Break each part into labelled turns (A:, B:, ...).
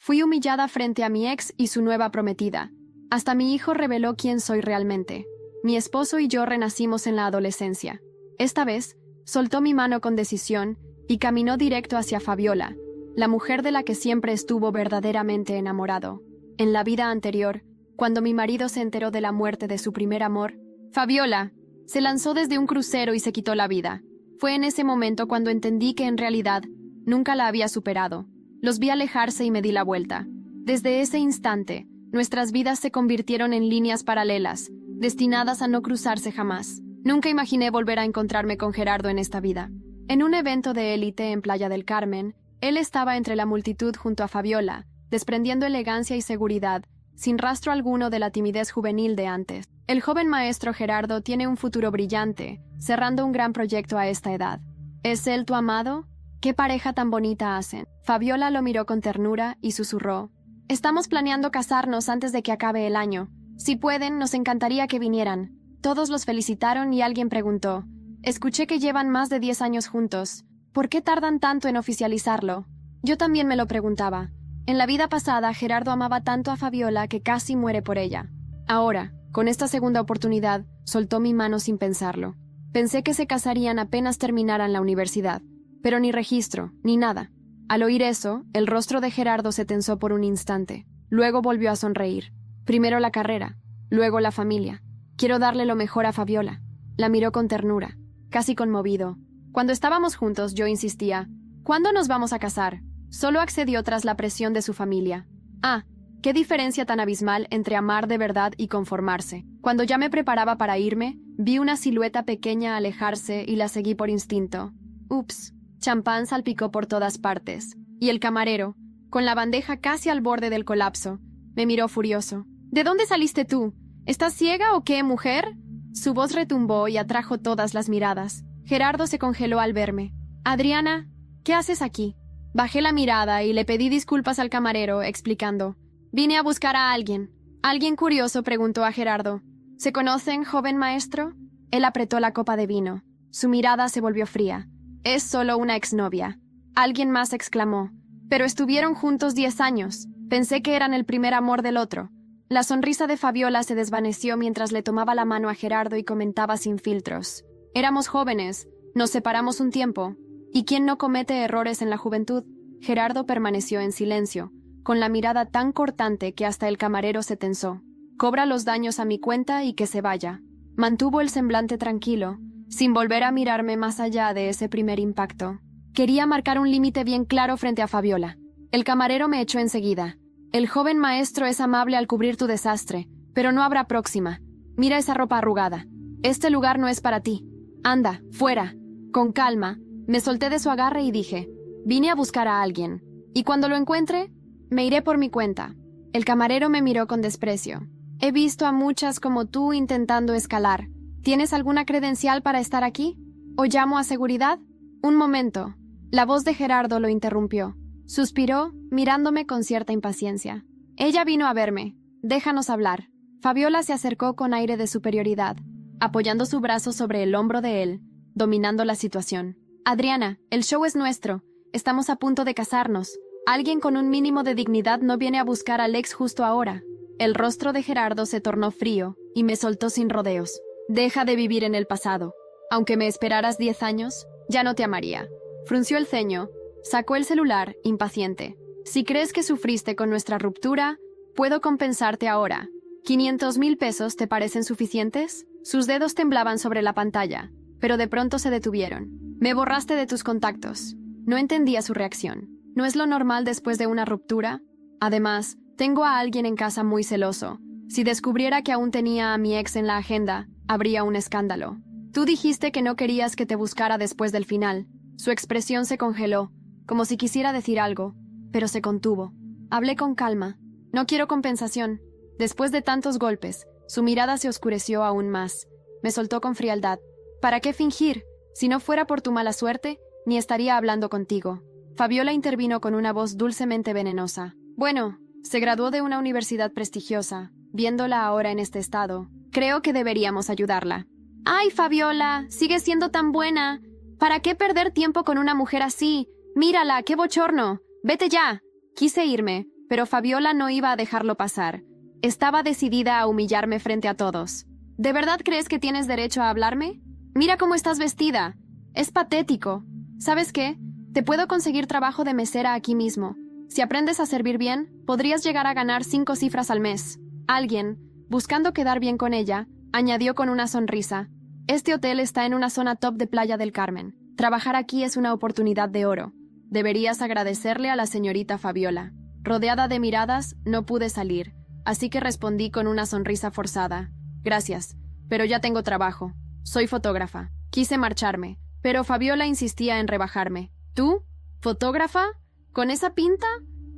A: Fui humillada frente a mi ex y su nueva prometida. Hasta mi hijo reveló quién soy realmente. Mi esposo y yo renacimos en la adolescencia. Esta vez, soltó mi mano con decisión y caminó directo hacia Fabiola, la mujer de la que siempre estuvo verdaderamente enamorado. En la vida anterior, cuando mi marido se enteró de la muerte de su primer amor, Fabiola se lanzó desde un crucero y se quitó la vida. Fue en ese momento cuando entendí que en realidad nunca la había superado. Los vi alejarse y me di la vuelta. Desde ese instante, nuestras vidas se convirtieron en líneas paralelas, destinadas a no cruzarse jamás. Nunca imaginé volver a encontrarme con Gerardo en esta vida. En un evento de élite en Playa del Carmen, él estaba entre la multitud junto a Fabiola, desprendiendo elegancia y seguridad, sin rastro alguno de la timidez juvenil de antes. El joven maestro Gerardo tiene un futuro brillante, cerrando un gran proyecto a esta edad. ¿Es él tu amado? ¿Qué pareja tan bonita hacen? Fabiola lo miró con ternura y susurró: Estamos planeando casarnos antes de que acabe el año. Si pueden, nos encantaría que vinieran. Todos los felicitaron y alguien preguntó: Escuché que llevan más de 10 años juntos. ¿Por qué tardan tanto en oficializarlo? Yo también me lo preguntaba. En la vida pasada, Gerardo amaba tanto a Fabiola que casi muere por ella. Ahora, con esta segunda oportunidad, soltó mi mano sin pensarlo. Pensé que se casarían apenas terminaran la universidad, pero ni registro, ni nada. Al oír eso, el rostro de Gerardo se tensó por un instante. Luego volvió a sonreír. Primero la carrera, luego la familia. Quiero darle lo mejor a Fabiola. La miró con ternura, casi conmovido. Cuando estábamos juntos, yo insistía: ¿Cuándo nos vamos a casar? Solo accedió tras la presión de su familia. Ah, qué diferencia tan abismal entre amar de verdad y conformarse. Cuando ya me preparaba para irme, vi una silueta pequeña alejarse y la seguí por instinto. Ups, champán salpicó por todas partes. Y el camarero, con la bandeja casi al borde del colapso, me miró furioso. ¿De dónde saliste tú? ¿Estás ciega o qué, mujer? Su voz retumbó y atrajo todas las miradas. Gerardo se congeló al verme. Adriana, ¿qué haces aquí? Bajé la mirada y le pedí disculpas al camarero, explicando: Vine a buscar a alguien. Alguien curioso preguntó a Gerardo: ¿Se conocen, joven maestro? Él apretó la copa de vino. Su mirada se volvió fría. Es solo una exnovia. Alguien más exclamó: Pero estuvieron juntos 10 años. Pensé que eran el primer amor del otro. La sonrisa de Fabiola se desvaneció mientras le tomaba la mano a Gerardo y comentaba sin filtros: Éramos jóvenes, nos separamos un tiempo. ¿Y quién no comete errores en la juventud? Gerardo permaneció en silencio, con la mirada tan cortante que hasta el camarero se tensó. Cobra los daños a mi cuenta y que se vaya. Mantuvo el semblante tranquilo, sin volver a mirarme más allá de ese primer impacto. Quería marcar un límite bien claro frente a Fabiola. El camarero me echó enseguida. El joven maestro es amable al cubrir tu desastre, pero no habrá próxima. Mira esa ropa arrugada. Este lugar no es para ti. Anda, fuera. Con calma, me solté de su agarre y dije: Vine a buscar a alguien. Y cuando lo encuentre, me iré por mi cuenta. El camarero me miró con desprecio. He visto a muchas como tú intentando escalar. ¿Tienes alguna credencial para estar aquí? ¿O llamo a seguridad? Un momento. La voz de Gerardo lo interrumpió. Suspiró, mirándome con cierta impaciencia. Ella vino a verme. Déjanos hablar. Fabiola se acercó con aire de superioridad, apoyando su brazo sobre el hombro de él, dominando la situación. Adriana, el show es nuestro. Estamos a punto de casarnos. Alguien con un mínimo de dignidad no viene a buscar al ex justo ahora. El rostro de Gerardo se tornó frío y me soltó sin rodeos. Deja de vivir en el pasado. Aunque me esperaras 10 años, ya no te amaría. Frunció el ceño, sacó el celular, impaciente. Si crees que sufriste con nuestra ruptura, puedo compensarte ahora. ¿500,000 pesos te parecen suficientes? Sus dedos temblaban sobre la pantalla, pero de pronto se detuvieron. Me borraste de tus contactos. No entendía su reacción. ¿No es lo normal después de una ruptura? Además, tengo a alguien en casa muy celoso. Si descubriera que aún tenía a mi ex en la agenda, habría un escándalo. Tú dijiste que no querías que te buscara después del final. Su expresión se congeló, como si quisiera decir algo, pero se contuvo. Hablé con calma. No quiero compensación. Después de tantos golpes, su mirada se oscureció aún más. Me soltó con frialdad. ¿Para qué fingir? Si no fuera por tu mala suerte, ni estaría hablando contigo. Fabiola intervino con una voz dulcemente venenosa. Bueno, se graduó de una universidad prestigiosa. Viéndola ahora en este estado, creo que deberíamos ayudarla. ¡Ay, Fabiola! ¡Sigue siendo tan buena! ¿Para qué perder tiempo con una mujer así? ¡Mírala, qué bochorno! ¡Vete ya! Quise irme, pero Fabiola no iba a dejarlo pasar. Estaba decidida a humillarme frente a todos. ¿De verdad crees que tienes derecho a hablarme? Mira cómo estás vestida. Es patético. ¿Sabes qué? Te puedo conseguir trabajo de mesera aquí mismo. Si aprendes a servir bien, podrías llegar a ganar 5 cifras al mes. Alguien, buscando quedar bien con ella, añadió con una sonrisa. Este hotel está en una zona top de Playa del Carmen. Trabajar aquí es una oportunidad de oro. Deberías agradecerle a la señorita Fabiola. Rodeada de miradas, no pude salir, así que respondí con una sonrisa forzada. Gracias, pero ya tengo trabajo. Soy fotógrafa. Quise marcharme, pero Fabiola insistía en rebajarme. ¿Tú? ¿Fotógrafa? ¿Con esa pinta?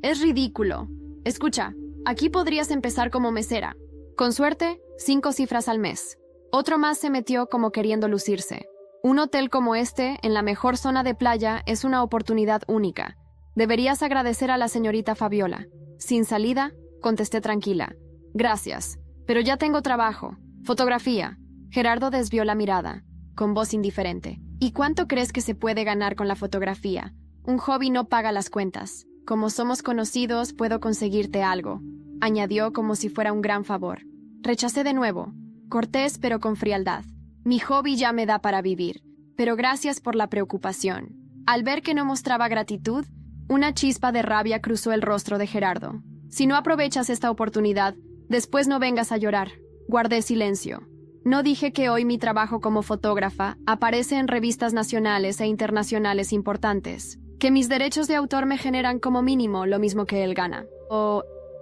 A: Es ridículo. Escucha, aquí podrías empezar como mesera. Con suerte, 5 cifras al mes. Otro más se metió como queriendo lucirse. Un hotel como este, en la mejor zona de playa, es una oportunidad única. Deberías agradecer a la señorita Fabiola. Sin salida, contesté tranquila. Gracias, pero ya tengo trabajo. Fotografía. Gerardo desvió la mirada, con voz indiferente. ¿Y cuánto crees que se puede ganar con la fotografía? Un hobby no paga las cuentas. Como somos conocidos, puedo conseguirte algo, añadió como si fuera un gran favor. Rechacé de nuevo, cortés pero con frialdad. Mi hobby ya me da para vivir, pero gracias por la preocupación. Al ver que no mostraba gratitud, una chispa de rabia cruzó el rostro de Gerardo. Si no aprovechas esta oportunidad, después no vengas a llorar. Guardé silencio. No dije que hoy mi trabajo como fotógrafa aparece en revistas nacionales e internacionales importantes, que mis derechos de autor me generan como mínimo lo mismo que él gana.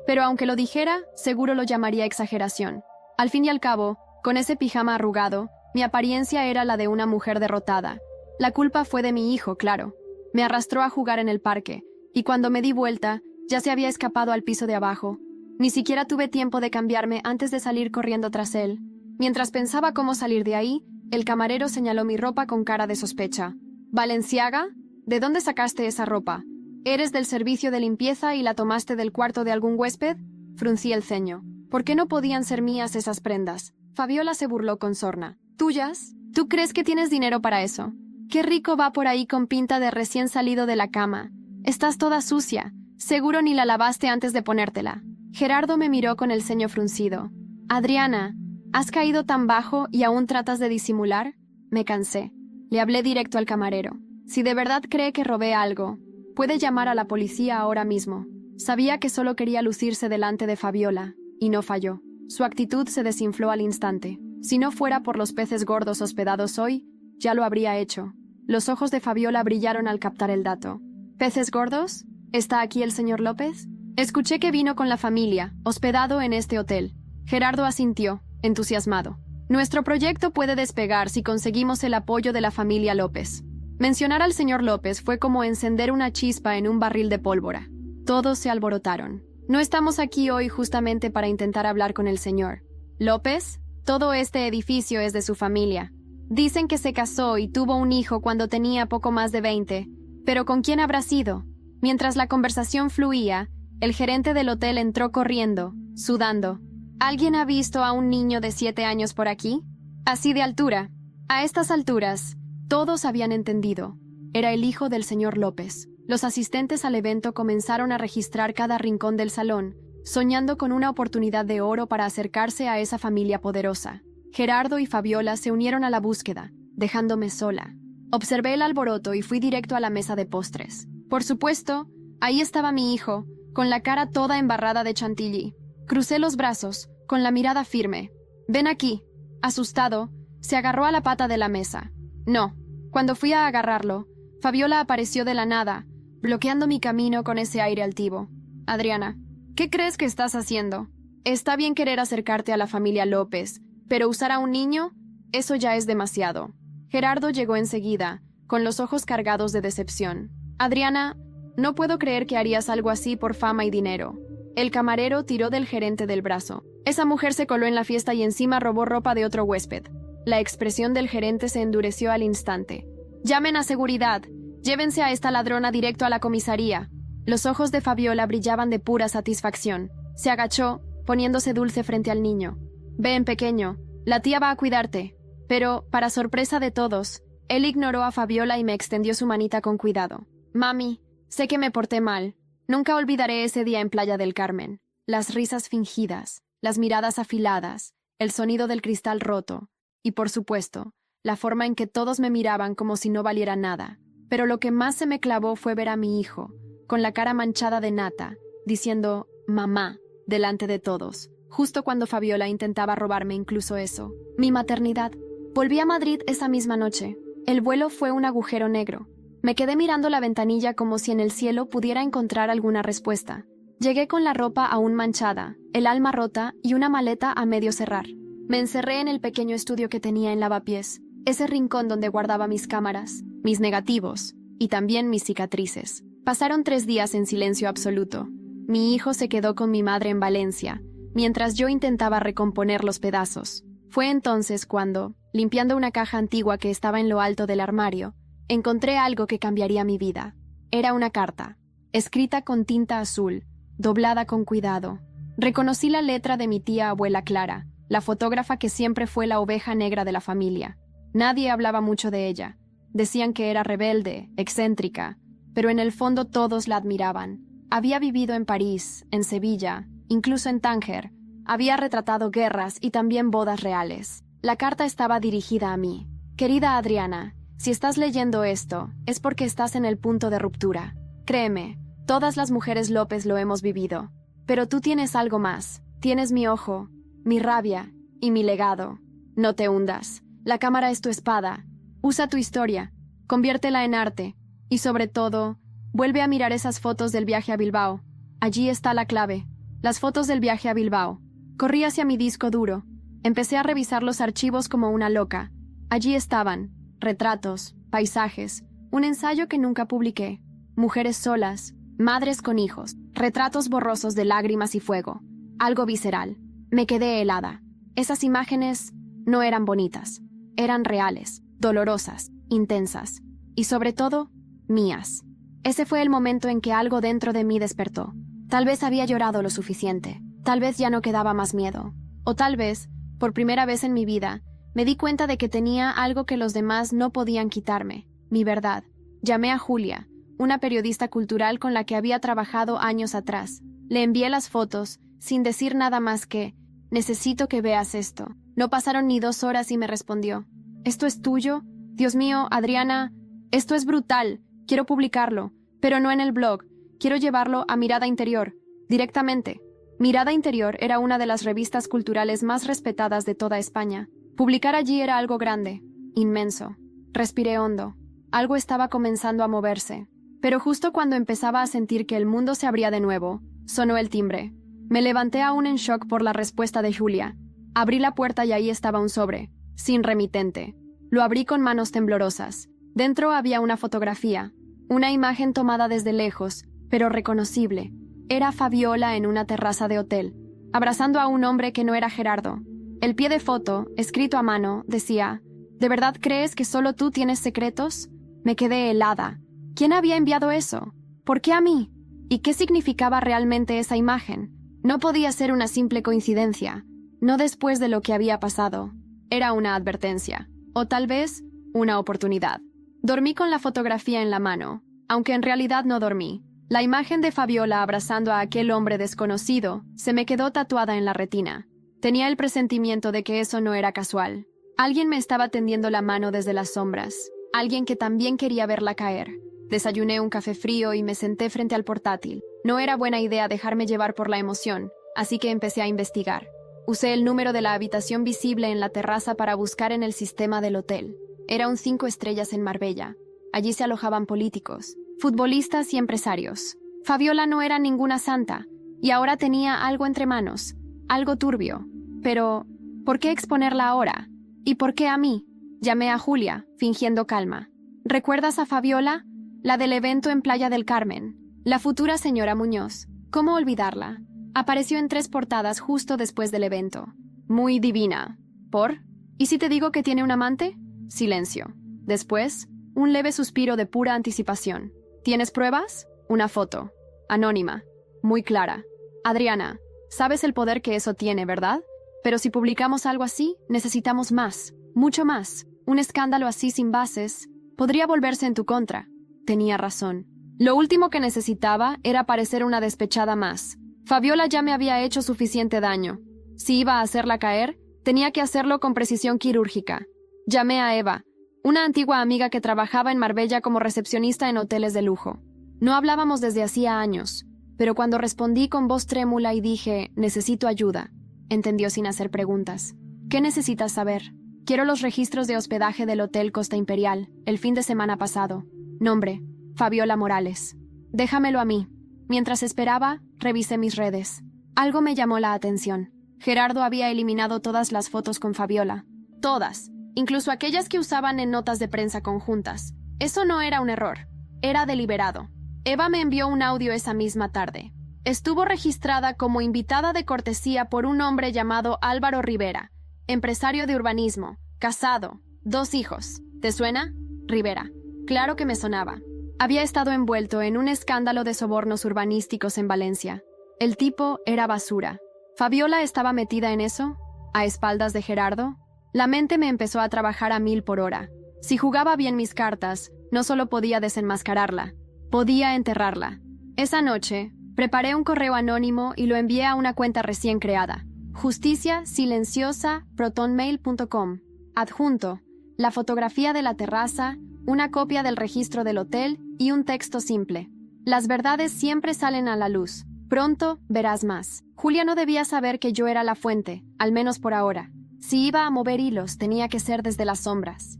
A: Pero aunque lo dijera, seguro lo llamaría exageración. Al fin y al cabo, con ese pijama arrugado, mi apariencia era la de una mujer derrotada. La culpa fue de mi hijo, claro. Me arrastró a jugar en el parque, y cuando me di vuelta, ya se había escapado al piso de abajo. Ni siquiera tuve tiempo de cambiarme antes de salir corriendo tras él. Mientras pensaba cómo salir de ahí, el camarero señaló mi ropa con cara de sospecha. «¿Valenciaga? ¿De dónde sacaste esa ropa? ¿Eres del servicio de limpieza y la tomaste del cuarto de algún huésped?» Fruncí el ceño. ¿Por qué no podían ser mías esas prendas? Fabiola se burló con sorna. ¿Tuyas? ¿Tú crees que tienes dinero para eso? Qué rico va por ahí con pinta de recién salido de la cama. Estás toda sucia. Seguro ni la lavaste antes de ponértela. Gerardo me miró con el ceño fruncido. Adriana, ¿has caído tan bajo y aún tratas de disimular? Me cansé. Le hablé directo al camarero. Si de verdad cree que robé algo, puede llamar a la policía ahora mismo. Sabía que solo quería lucirse delante de Fabiola, y no falló. Su actitud se desinfló al instante. Si no fuera por los peces gordos hospedados hoy, ya lo habría hecho. Los ojos de Fabiola brillaron al captar el dato. ¿Peces gordos? ¿Está aquí el señor López? Escuché que vino con la familia, hospedado en este hotel. Gerardo asintió, entusiasmado. Nuestro proyecto puede despegar si conseguimos el apoyo de la familia López. Mencionar al señor López fue como encender una chispa en un barril de pólvora. Todos se alborotaron. No estamos aquí hoy justamente para intentar hablar con el señor López. Todo este edificio es de su familia. Dicen que se casó y tuvo un hijo cuando tenía poco más de 20. ¿Pero con quién habrá sido? Mientras la conversación fluía, el gerente del hotel entró corriendo, sudando. ¿Alguien ha visto a un niño de 7 años por aquí? Así de altura. A estas alturas, todos habían entendido. Era el hijo del señor López. Los asistentes al evento comenzaron a registrar cada rincón del salón, soñando con una oportunidad de oro para acercarse a esa familia poderosa. Gerardo y Fabiola se unieron a la búsqueda, dejándome sola. Observé el alboroto y fui directo a la mesa de postres. Por supuesto, ahí estaba mi hijo, con la cara toda embarrada de chantilly. Crucé los brazos, con la mirada firme. «Ven aquí». Asustado, se agarró a la pata de la mesa. No. Cuando fui a agarrarlo, Fabiola apareció de la nada, bloqueando mi camino con ese aire altivo. «Adriana, ¿qué crees que estás haciendo? Está bien querer acercarte a la familia López, pero usar a un niño, eso ya es demasiado». Gerardo llegó enseguida, con los ojos cargados de decepción. «Adriana, no puedo creer que harías algo así por fama y dinero». El camarero tiró del gerente del brazo. «Esa mujer se coló en la fiesta y encima robó ropa de otro huésped». La expresión del gerente se endureció al instante. «Llamen a seguridad. Llévense a esta ladrona directo a la comisaría». Los ojos de Fabiola brillaban de pura satisfacción. Se agachó, poniéndose dulce frente al niño. «Ven, pequeño. La tía va a cuidarte». Pero, para sorpresa de todos, él ignoró a Fabiola y me extendió su manita con cuidado. «Mami, sé que me porté mal. Nunca olvidaré ese día en Playa del Carmen. Las risas fingidas, las miradas afiladas, el sonido del cristal roto y, por supuesto, la forma en que todos me miraban como si no valiera nada. Pero lo que más se me clavó fue ver a mi hijo, con la cara manchada de nata, diciendo «mamá» delante de todos, justo cuando Fabiola intentaba robarme incluso eso. Mi maternidad. Volví a Madrid esa misma noche. El vuelo fue un agujero negro. Me quedé mirando la ventanilla como si en el cielo pudiera encontrar alguna respuesta. Llegué con la ropa aún manchada, el alma rota y una maleta a medio cerrar. Me encerré en el pequeño estudio que tenía en Lavapiés, ese rincón donde guardaba mis cámaras, mis negativos y también mis cicatrices. Pasaron 3 días en silencio absoluto. Mi hijo se quedó con mi madre en Valencia, mientras yo intentaba recomponer los pedazos. Fue entonces cuando, limpiando una caja antigua que estaba en lo alto del armario, encontré algo que cambiaría mi vida. Era una carta, escrita con tinta azul, doblada con cuidado. Reconocí la letra de mi tía abuela Clara, la fotógrafa que siempre fue la oveja negra de la familia. Nadie hablaba mucho de ella. Decían que era rebelde, excéntrica, pero en el fondo todos la admiraban. Había vivido en París, en Sevilla, incluso en Tánger. Había retratado guerras y también bodas reales. La carta estaba dirigida a mí. Querida Adriana, si estás leyendo esto, es porque estás en el punto de ruptura. Créeme, todas las mujeres López lo hemos vivido. Pero tú tienes algo más. Tienes mi ojo, mi rabia y mi legado. No te hundas. La cámara es tu espada. Usa tu historia. Conviértela en arte. Y sobre todo, vuelve a mirar esas fotos del viaje a Bilbao. Allí está la clave. Las fotos del viaje a Bilbao. Corrí hacia mi disco duro. Empecé a revisar los archivos como una loca. Allí estaban retratos, paisajes, un ensayo que nunca publiqué, mujeres solas, madres con hijos, retratos borrosos de lágrimas y fuego, algo visceral. Me quedé helada. Esas imágenes no eran bonitas, eran reales, dolorosas, intensas y sobre todo, mías. Ese fue el momento en que algo dentro de mí despertó. Tal vez había llorado lo suficiente, tal vez ya no quedaba más miedo, o tal vez, por primera vez en mi vida, me di cuenta de que tenía algo que los demás no podían quitarme, mi verdad. Llamé a Julia, una periodista cultural con la que había trabajado años atrás. Le envié las fotos, sin decir nada más que, necesito que veas esto. No pasaron ni 2 horas y me respondió, ¿esto es tuyo? Dios mío, Adriana, esto es brutal, quiero publicarlo, pero no en el blog, quiero llevarlo a Mirada Interior, directamente. Mirada Interior era una de las revistas culturales más respetadas de toda España. Publicar allí era algo grande, inmenso. Respiré hondo. Algo estaba comenzando a moverse. Pero justo cuando empezaba a sentir que el mundo se abría de nuevo, sonó el timbre. Me levanté aún en shock por la respuesta de Julia. Abrí la puerta y ahí estaba un sobre, sin remitente. Lo abrí con manos temblorosas. Dentro había una fotografía, una imagen tomada desde lejos, pero reconocible. Era Fabiola en una terraza de hotel, abrazando a un hombre que no era Gerardo. El pie de foto, escrito a mano, decía, ¿de verdad crees que solo tú tienes secretos? Me quedé helada. ¿Quién había enviado eso? ¿Por qué a mí? ¿Y qué significaba realmente esa imagen? No podía ser una simple coincidencia, no después de lo que había pasado. Era una advertencia, o tal vez una oportunidad. Dormí con la fotografía en la mano, aunque en realidad no dormí. La imagen de Fabiola abrazando a aquel hombre desconocido se me quedó tatuada en la retina. Tenía el presentimiento de que eso no era casual. Alguien me estaba tendiendo la mano desde las sombras. Alguien que también quería verla caer. Desayuné un café frío y me senté frente al portátil. No era buena idea dejarme llevar por la emoción, así que empecé a investigar. Usé el número de la habitación visible en la terraza para buscar en el sistema del hotel. Era un 5 estrellas en Marbella. Allí se alojaban políticos, futbolistas y empresarios. Fabiola no era ninguna santa, y ahora tenía algo entre manos, algo turbio. Pero, ¿por qué exponerla ahora? ¿Y por qué a mí? Llamé a Julia, fingiendo calma. ¿Recuerdas a Fabiola? La del evento en Playa del Carmen. La futura señora Muñoz. ¿Cómo olvidarla? Apareció en 3 portadas justo después del evento. Muy divina. ¿Por? ¿Y si te digo que tiene un amante? Silencio. Después, un leve suspiro de pura anticipación. ¿Tienes pruebas? Una foto. Anónima. Muy clara. Adriana, sabes el poder que eso tiene, ¿verdad? Pero si publicamos algo así, necesitamos más. Mucho más. Un escándalo así sin bases podría volverse en tu contra. Tenía razón. Lo último que necesitaba era parecer una despechada más. Fabiola ya me había hecho suficiente daño. Si iba a hacerla caer, tenía que hacerlo con precisión quirúrgica. Llamé a Eva, una antigua amiga que trabajaba en Marbella como recepcionista en hoteles de lujo. No hablábamos desde hacía años, pero cuando respondí con voz trémula y dije, necesito ayuda, entendió sin hacer preguntas. ¿Qué necesitas saber? Quiero los registros de hospedaje del Hotel Costa Imperial, el fin de semana pasado. Nombre, Fabiola Morales. Déjamelo a mí. Mientras esperaba, revisé mis redes. Algo me llamó la atención. Gerardo había eliminado todas las fotos con Fabiola. Todas, incluso aquellas que usaban en notas de prensa conjuntas. Eso no era un error, era deliberado. Eva me envió un audio esa misma tarde. Estuvo registrada como invitada de cortesía por un hombre llamado Álvaro Rivera, empresario de urbanismo, casado, 2 hijos. ¿Te suena? Rivera. Claro que me sonaba. Había estado envuelto en un escándalo de sobornos urbanísticos en Valencia. El tipo era basura. ¿Fabiola estaba metida en eso? ¿A espaldas de Gerardo? La mente me empezó a trabajar a 1000 por hora. Si jugaba bien mis cartas, no solo podía desenmascararla, podía enterrarla. Esa noche, preparé un correo anónimo y lo envié a una cuenta recién creada. justiciasilenciosa@protonmail.com. Adjunto, la fotografía de la terraza, una copia del registro del hotel y un texto simple. Las verdades siempre salen a la luz. Pronto verás más. Julia no debía saber que yo era la fuente, al menos por ahora. Si iba a mover hilos, tenía que ser desde las sombras.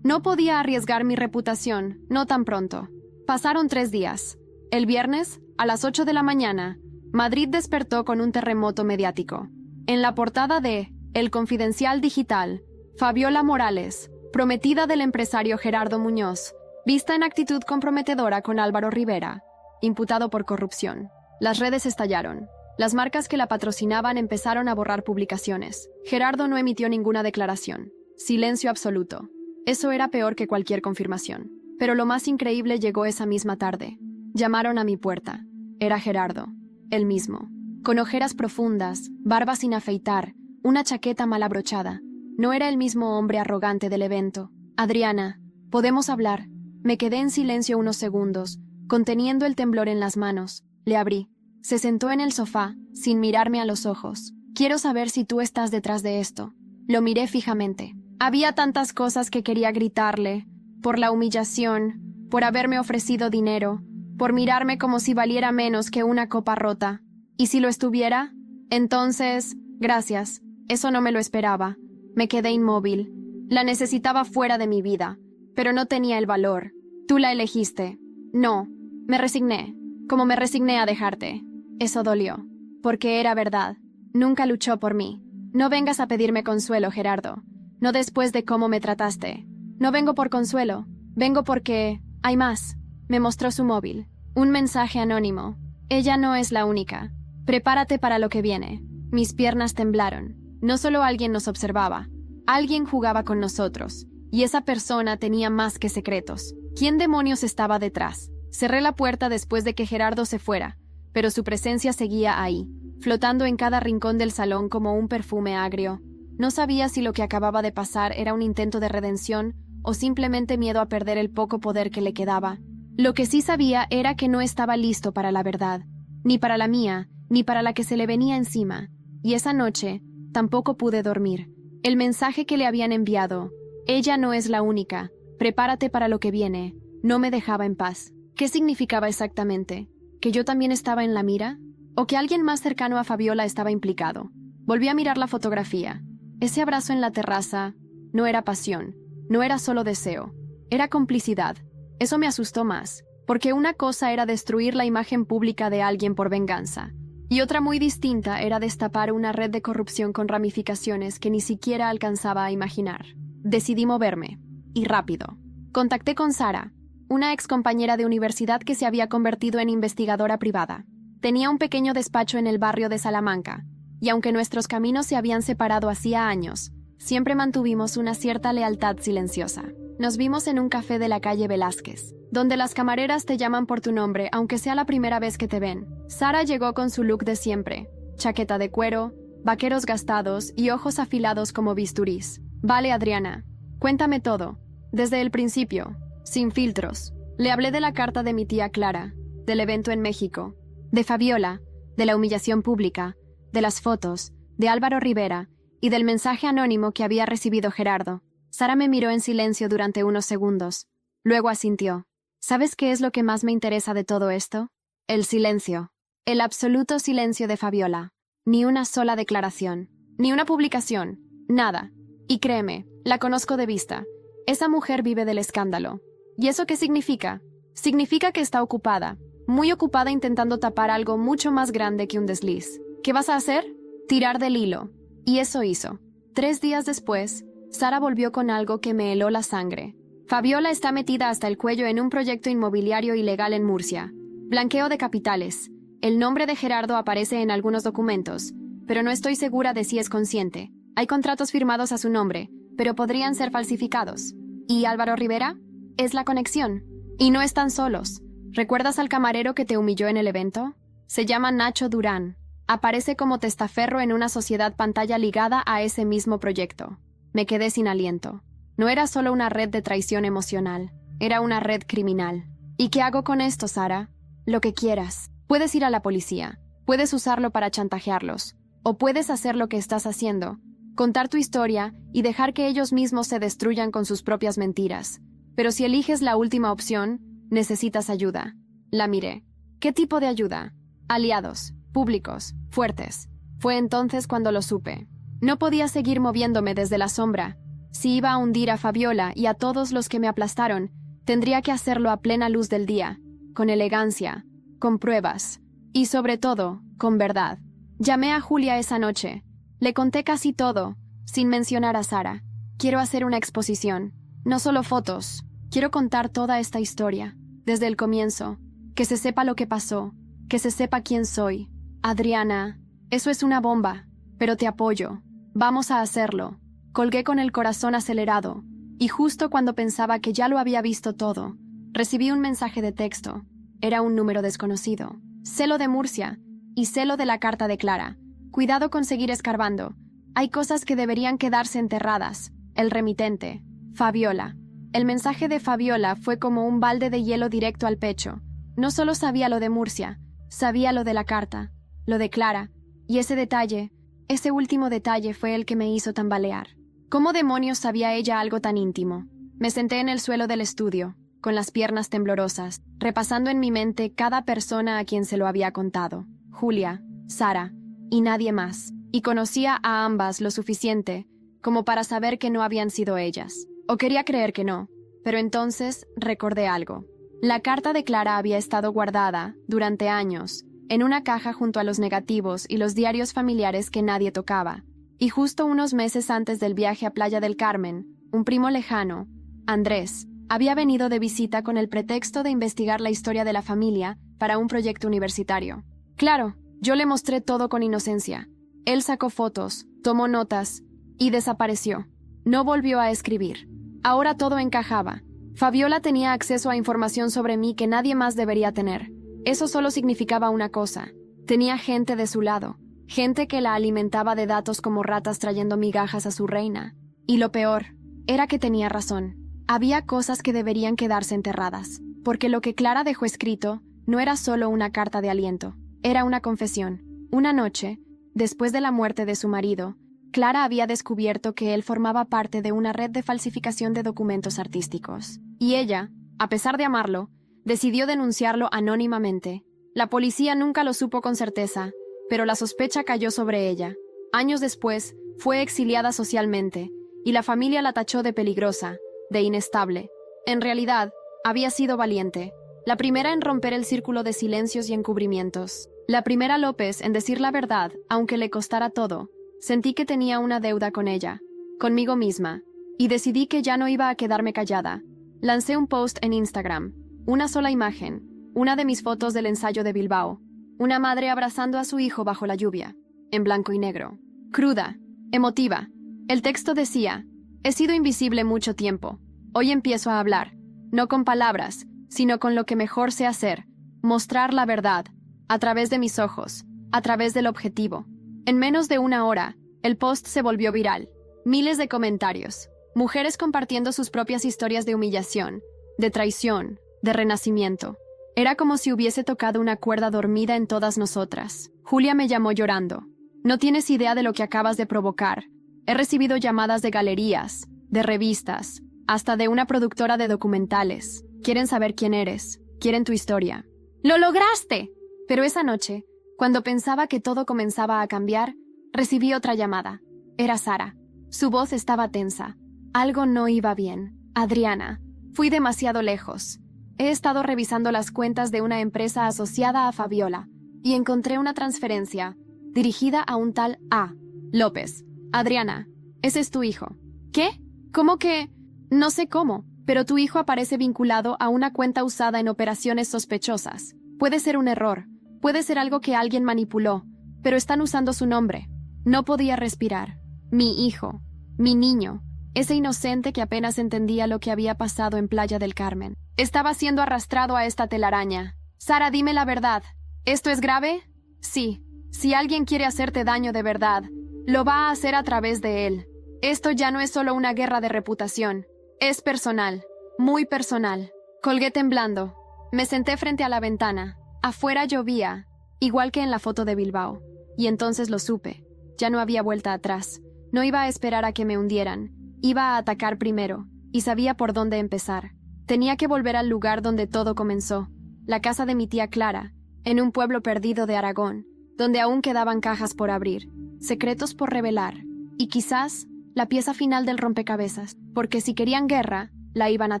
A: No podía arriesgar mi reputación, no tan pronto. Pasaron 3 días. El viernes, a las 8 de la mañana, Madrid despertó con un terremoto mediático. En la portada de El Confidencial Digital, Fabiola Morales, prometida del empresario Gerardo Muñoz, vista en actitud comprometedora con Álvaro Rivera, imputado por corrupción. Las redes estallaron. Las marcas que la patrocinaban empezaron a borrar publicaciones. Gerardo no emitió ninguna declaración. Silencio absoluto. Eso era peor que cualquier confirmación. Pero lo más increíble llegó esa misma tarde. Llamaron a mi puerta. Era Gerardo, el mismo. Con ojeras profundas, barba sin afeitar, una chaqueta mal abrochada. No era el mismo hombre arrogante del evento. Adriana, ¿podemos hablar? Me quedé en silencio unos segundos, conteniendo el temblor en las manos. Le abrí. Se sentó en el sofá, sin mirarme a los ojos. Quiero saber si tú estás detrás de esto. Lo miré fijamente. Había tantas cosas que quería gritarle. Por la humillación, por haberme ofrecido dinero, por mirarme como si valiera menos que una copa rota. ¿Y si lo estuviera? Entonces, gracias. Eso no me lo esperaba. Me quedé inmóvil. La necesitaba fuera de mi vida, pero no tenía el valor. Tú la elegiste. No. Me resigné, como me resigné a dejarte. Eso dolió, porque era verdad. Nunca luchó por mí. No vengas a pedirme consuelo, Gerardo. No después de cómo me trataste. No vengo por consuelo. Vengo porque... hay más. Me mostró su móvil. Un mensaje anónimo. Ella no es la única. Prepárate para lo que viene. Mis piernas temblaron. No solo alguien nos observaba. Alguien jugaba con nosotros. Y esa persona tenía más que secretos. ¿Quién demonios estaba detrás? Cerré la puerta después de que Gerardo se fuera, pero su presencia seguía ahí, flotando en cada rincón del salón como un perfume agrio. No sabía si lo que acababa de pasar era un intento de redención o simplemente miedo a perder el poco poder que le quedaba. Lo que sí sabía era que no estaba listo para la verdad, ni para la mía, ni para la que se le venía encima. Y esa noche tampoco pude dormir. El mensaje que le habían enviado, ella no es la única, prepárate para lo que viene, no me dejaba en paz. ¿Qué significaba exactamente? ¿Que yo también estaba en la mira? ¿O que alguien más cercano a Fabiola estaba implicado? Volví a mirar la fotografía. Ese abrazo en la terraza no era pasión, no era solo deseo, era complicidad. Eso me asustó más, porque una cosa era destruir la imagen pública de alguien por venganza, y otra muy distinta era destapar una red de corrupción con ramificaciones que ni siquiera alcanzaba a imaginar. Decidí moverme, y rápido. Contacté con Sara, una ex compañera de universidad que se había convertido en investigadora privada. Tenía un pequeño despacho en el barrio de Salamanca, y aunque nuestros caminos se habían separado hacía años, siempre mantuvimos una cierta lealtad silenciosa. Nos vimos en un café de la calle Velázquez, donde las camareras te llaman por tu nombre aunque sea la primera vez que te ven. Sara llegó con su look de siempre, chaqueta de cuero, vaqueros gastados y ojos afilados como bisturís. Vale, Adriana, cuéntame todo, desde el principio, sin filtros. Le hablé de la carta de mi tía Clara, del evento en México, de Fabiola, de la humillación pública, de las fotos, de Álvaro Rivera y del mensaje anónimo que había recibido Gerardo. Sara me miró en silencio durante unos segundos. Luego asintió. ¿Sabes qué es lo que más me interesa de todo esto? El silencio. El absoluto silencio de Fabiola. Ni una sola declaración. Ni una publicación. Nada. Y créeme, la conozco de vista. Esa mujer vive del escándalo. ¿Y eso qué significa? Significa que está ocupada. Muy ocupada intentando tapar algo mucho más grande que un desliz. ¿Qué vas a hacer? Tirar del hilo. Y eso hizo. 3 días después, Sara volvió con algo que me heló la sangre. Fabiola está metida hasta el cuello en un proyecto inmobiliario ilegal en Murcia. Blanqueo de capitales. El nombre de Gerardo aparece en algunos documentos, pero no estoy segura de si es consciente. Hay contratos firmados a su nombre, pero podrían ser falsificados. ¿Y Álvaro Rivera? Es la conexión. Y no están solos. ¿Recuerdas al camarero que te humilló en el evento? Se llama Nacho Durán. Aparece como testaferro en una sociedad pantalla ligada a ese mismo proyecto. Me quedé sin aliento. No era solo una red de traición emocional, era una red criminal. ¿Y qué hago con esto, Sara? Lo que quieras. Puedes ir a la policía, puedes usarlo para chantajearlos, o puedes hacer lo que estás haciendo, contar tu historia y dejar que ellos mismos se destruyan con sus propias mentiras. Pero si eliges la última opción, necesitas ayuda. La miré. ¿Qué tipo de ayuda? Aliados, públicos, fuertes. Fue entonces cuando lo supe. No podía seguir moviéndome desde la sombra. Si iba a hundir a Fabiola y a todos los que me aplastaron, tendría que hacerlo a plena luz del día, con elegancia, con pruebas, y sobre todo, con verdad. Llamé a Julia esa noche. Le conté casi todo, sin mencionar a Sara. Quiero hacer una exposición, no solo fotos. Quiero contar toda esta historia, desde el comienzo, que se sepa lo que pasó, que se sepa quién soy. Adriana, eso es una bomba, pero te apoyo. Vamos a hacerlo. Colgué con el corazón acelerado, y justo cuando pensaba que ya lo había visto todo, recibí un mensaje de texto. Era un número desconocido. Celo de Murcia, y celo de la carta de Clara. Cuidado con seguir escarbando. Hay cosas que deberían quedarse enterradas. El remitente. Fabiola. El mensaje de Fabiola fue como un balde de hielo directo al pecho. No solo sabía lo de Murcia, sabía lo de la carta, lo de Clara, y ese detalle, ese último detalle fue el que me hizo tambalear. ¿Cómo demonios sabía ella algo tan íntimo? Me senté en el suelo del estudio, con las piernas temblorosas, repasando en mi mente cada persona a quien se lo había contado. Julia, Sara, y nadie más. Y conocía a ambas lo suficiente como para saber que no habían sido ellas. O quería creer que no, pero entonces recordé algo. La carta de Clara había estado guardada, durante años, en una caja junto a los negativos y los diarios familiares que nadie tocaba. Y justo unos meses antes del viaje a Playa del Carmen, un primo lejano, Andrés, había venido de visita con el pretexto de investigar la historia de la familia para un proyecto universitario. Claro, yo le mostré todo con inocencia. Él sacó fotos, tomó notas y desapareció. No volvió a escribir. Ahora todo encajaba. Fabiola tenía acceso a información sobre mí que nadie más debería tener. Eso solo significaba una cosa. Tenía gente de su lado. Gente que la alimentaba de datos como ratas trayendo migajas a su reina. Y lo peor, era que tenía razón. Había cosas que deberían quedarse enterradas. Porque lo que Clara dejó escrito no era solo una carta de aliento. Era una confesión. Una noche, después de la muerte de su marido, Clara había descubierto que él formaba parte de una red de falsificación de documentos artísticos. Y ella, a pesar de amarlo, decidió denunciarlo anónimamente. La policía nunca lo supo con certeza, pero la sospecha cayó sobre ella. Años después, fue exiliada socialmente, y la familia la tachó de peligrosa, de inestable. En realidad, había sido valiente. La primera en romper el círculo de silencios y encubrimientos. La primera López en decir la verdad, aunque le costara todo. Sentí que tenía una deuda con ella, conmigo misma, y decidí que ya no iba a quedarme callada. Lancé un post en Instagram, una sola imagen, una de mis fotos del ensayo de Bilbao, una madre abrazando a su hijo bajo la lluvia, en blanco y negro, cruda, emotiva. El texto decía: he sido invisible mucho tiempo, hoy empiezo a hablar, no con palabras, sino con lo que mejor sé hacer, mostrar la verdad, a través de mis ojos, a través del objetivo. En menos de una hora, el post se volvió viral. Miles de comentarios. Mujeres compartiendo sus propias historias de humillación, de traición, de renacimiento. Era como si hubiese tocado una cuerda dormida en todas nosotras. Julia me llamó llorando. No tienes idea de lo que acabas de provocar. He recibido llamadas de galerías, de revistas, hasta de una productora de documentales. Quieren saber quién eres, quieren tu historia. ¡Lo lograste! Pero esa noche, cuando pensaba que todo comenzaba a cambiar, recibí otra llamada. Era Sara. Su voz estaba tensa. Algo no iba bien. Adriana, fui demasiado lejos. He estado revisando las cuentas de una empresa asociada a Fabiola y encontré una transferencia dirigida a un tal A. López. Adriana, ese es tu hijo. ¿Qué? ¿Cómo que? No sé cómo, pero tu hijo aparece vinculado a una cuenta usada en operaciones sospechosas. Puede ser un error, puede ser algo que alguien manipuló, pero están usando su nombre. No podía respirar. Mi hijo, mi niño, ese inocente que apenas entendía lo que había pasado en Playa del Carmen. Estaba siendo arrastrado a esta telaraña. Sara, dime la verdad. ¿Esto es grave? Sí. Si alguien quiere hacerte daño de verdad, lo va a hacer a través de él. Esto ya no es solo una guerra de reputación. Es personal. Muy personal. Colgué temblando. Me senté frente a la ventana. Afuera llovía, igual que en la foto de Bilbao. Y entonces lo supe. Ya no había vuelta atrás. No iba a esperar a que me hundieran. Iba a atacar primero, y sabía por dónde empezar. Tenía que volver al lugar donde todo comenzó, la casa de mi tía Clara, en un pueblo perdido de Aragón, donde aún quedaban cajas por abrir, secretos por revelar, y quizás la pieza final del rompecabezas, porque si querían guerra, la iban a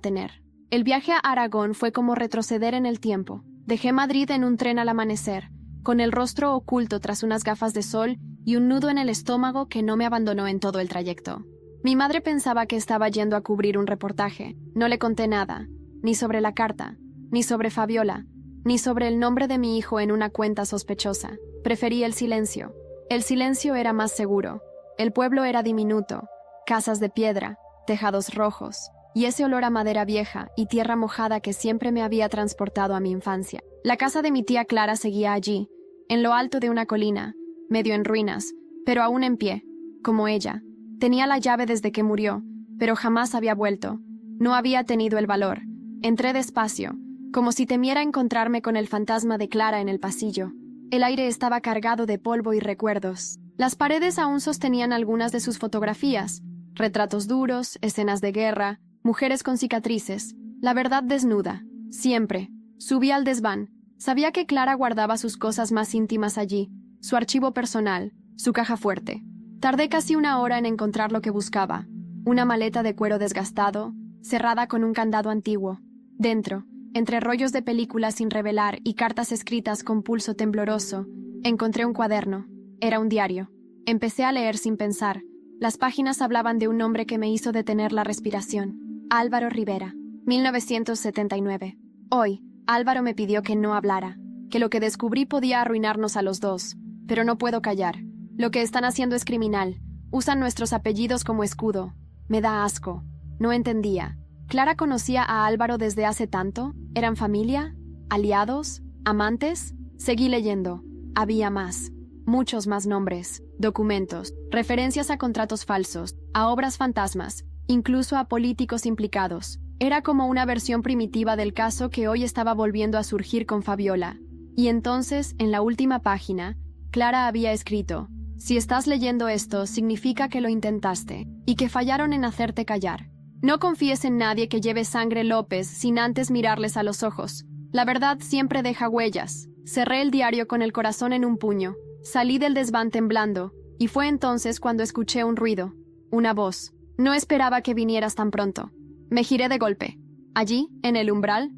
A: tener. El viaje a Aragón fue como retroceder en el tiempo. Dejé Madrid en un tren al amanecer, con el rostro oculto tras unas gafas de sol y un nudo en el estómago que no me abandonó en todo el trayecto. Mi madre pensaba que estaba yendo a cubrir un reportaje. No le conté nada, ni sobre la carta, ni sobre Fabiola, ni sobre el nombre de mi hijo en una cuenta sospechosa. Preferí el silencio. El silencio era más seguro. El pueblo era diminuto, casas de piedra, tejados rojos, y ese olor a madera vieja y tierra mojada que siempre me había transportado a mi infancia. La casa de mi tía Clara seguía allí, en lo alto de una colina, medio en ruinas, pero aún en pie, como ella. Tenía la llave desde que murió, pero jamás había vuelto. No había tenido el valor. Entré despacio, como si temiera encontrarme con el fantasma de Clara en el pasillo. El aire estaba cargado de polvo y recuerdos. Las paredes aún sostenían algunas de sus fotografías, retratos duros, escenas de guerra, mujeres con cicatrices, la verdad desnuda, siempre. Subí al desván. Sabía que Clara guardaba sus cosas más íntimas allí, su archivo personal, su caja fuerte. Tardé casi una hora en encontrar lo que buscaba. Una maleta de cuero desgastado, cerrada con un candado antiguo. Dentro, entre rollos de películas sin revelar y cartas escritas con pulso tembloroso, encontré un cuaderno. Era un diario. Empecé a leer sin pensar. Las páginas hablaban de un nombre que me hizo detener la respiración. Álvaro Rivera, 1979. Hoy, Álvaro me pidió que no hablara, que lo que descubrí podía arruinarnos a los dos, pero no puedo callar. Lo que están haciendo es criminal. Usan nuestros apellidos como escudo. Me da asco. No entendía. ¿Clara conocía a Álvaro desde hace tanto? ¿Eran familia? ¿Aliados? ¿Amantes? Seguí leyendo. Había más. Muchos más nombres, documentos, referencias a contratos falsos, a obras fantasmas, incluso a políticos implicados. Era como una versión primitiva del caso que hoy estaba volviendo a surgir con Fabiola. Y entonces, en la última página, Clara había escrito: si estás leyendo esto, significa que lo intentaste, y que fallaron en hacerte callar. No confíes en nadie que lleve sangre López sin antes mirarles a los ojos. La verdad siempre deja huellas. Cerré el diario con el corazón en un puño. Salí del desván temblando, y fue entonces cuando escuché un ruido, una voz. No esperaba que vinieras tan pronto. Me giré de golpe. Allí, en el umbral,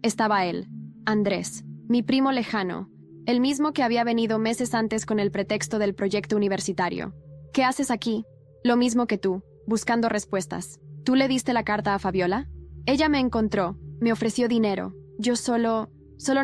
A: estaba él, Andrés, mi primo lejano, el mismo que había venido meses antes con el pretexto del proyecto universitario. ¿Qué haces aquí? Lo mismo que tú, buscando respuestas. ¿Tú le diste la carta a Fabiola? Ella me encontró, me ofreció dinero. Yo solo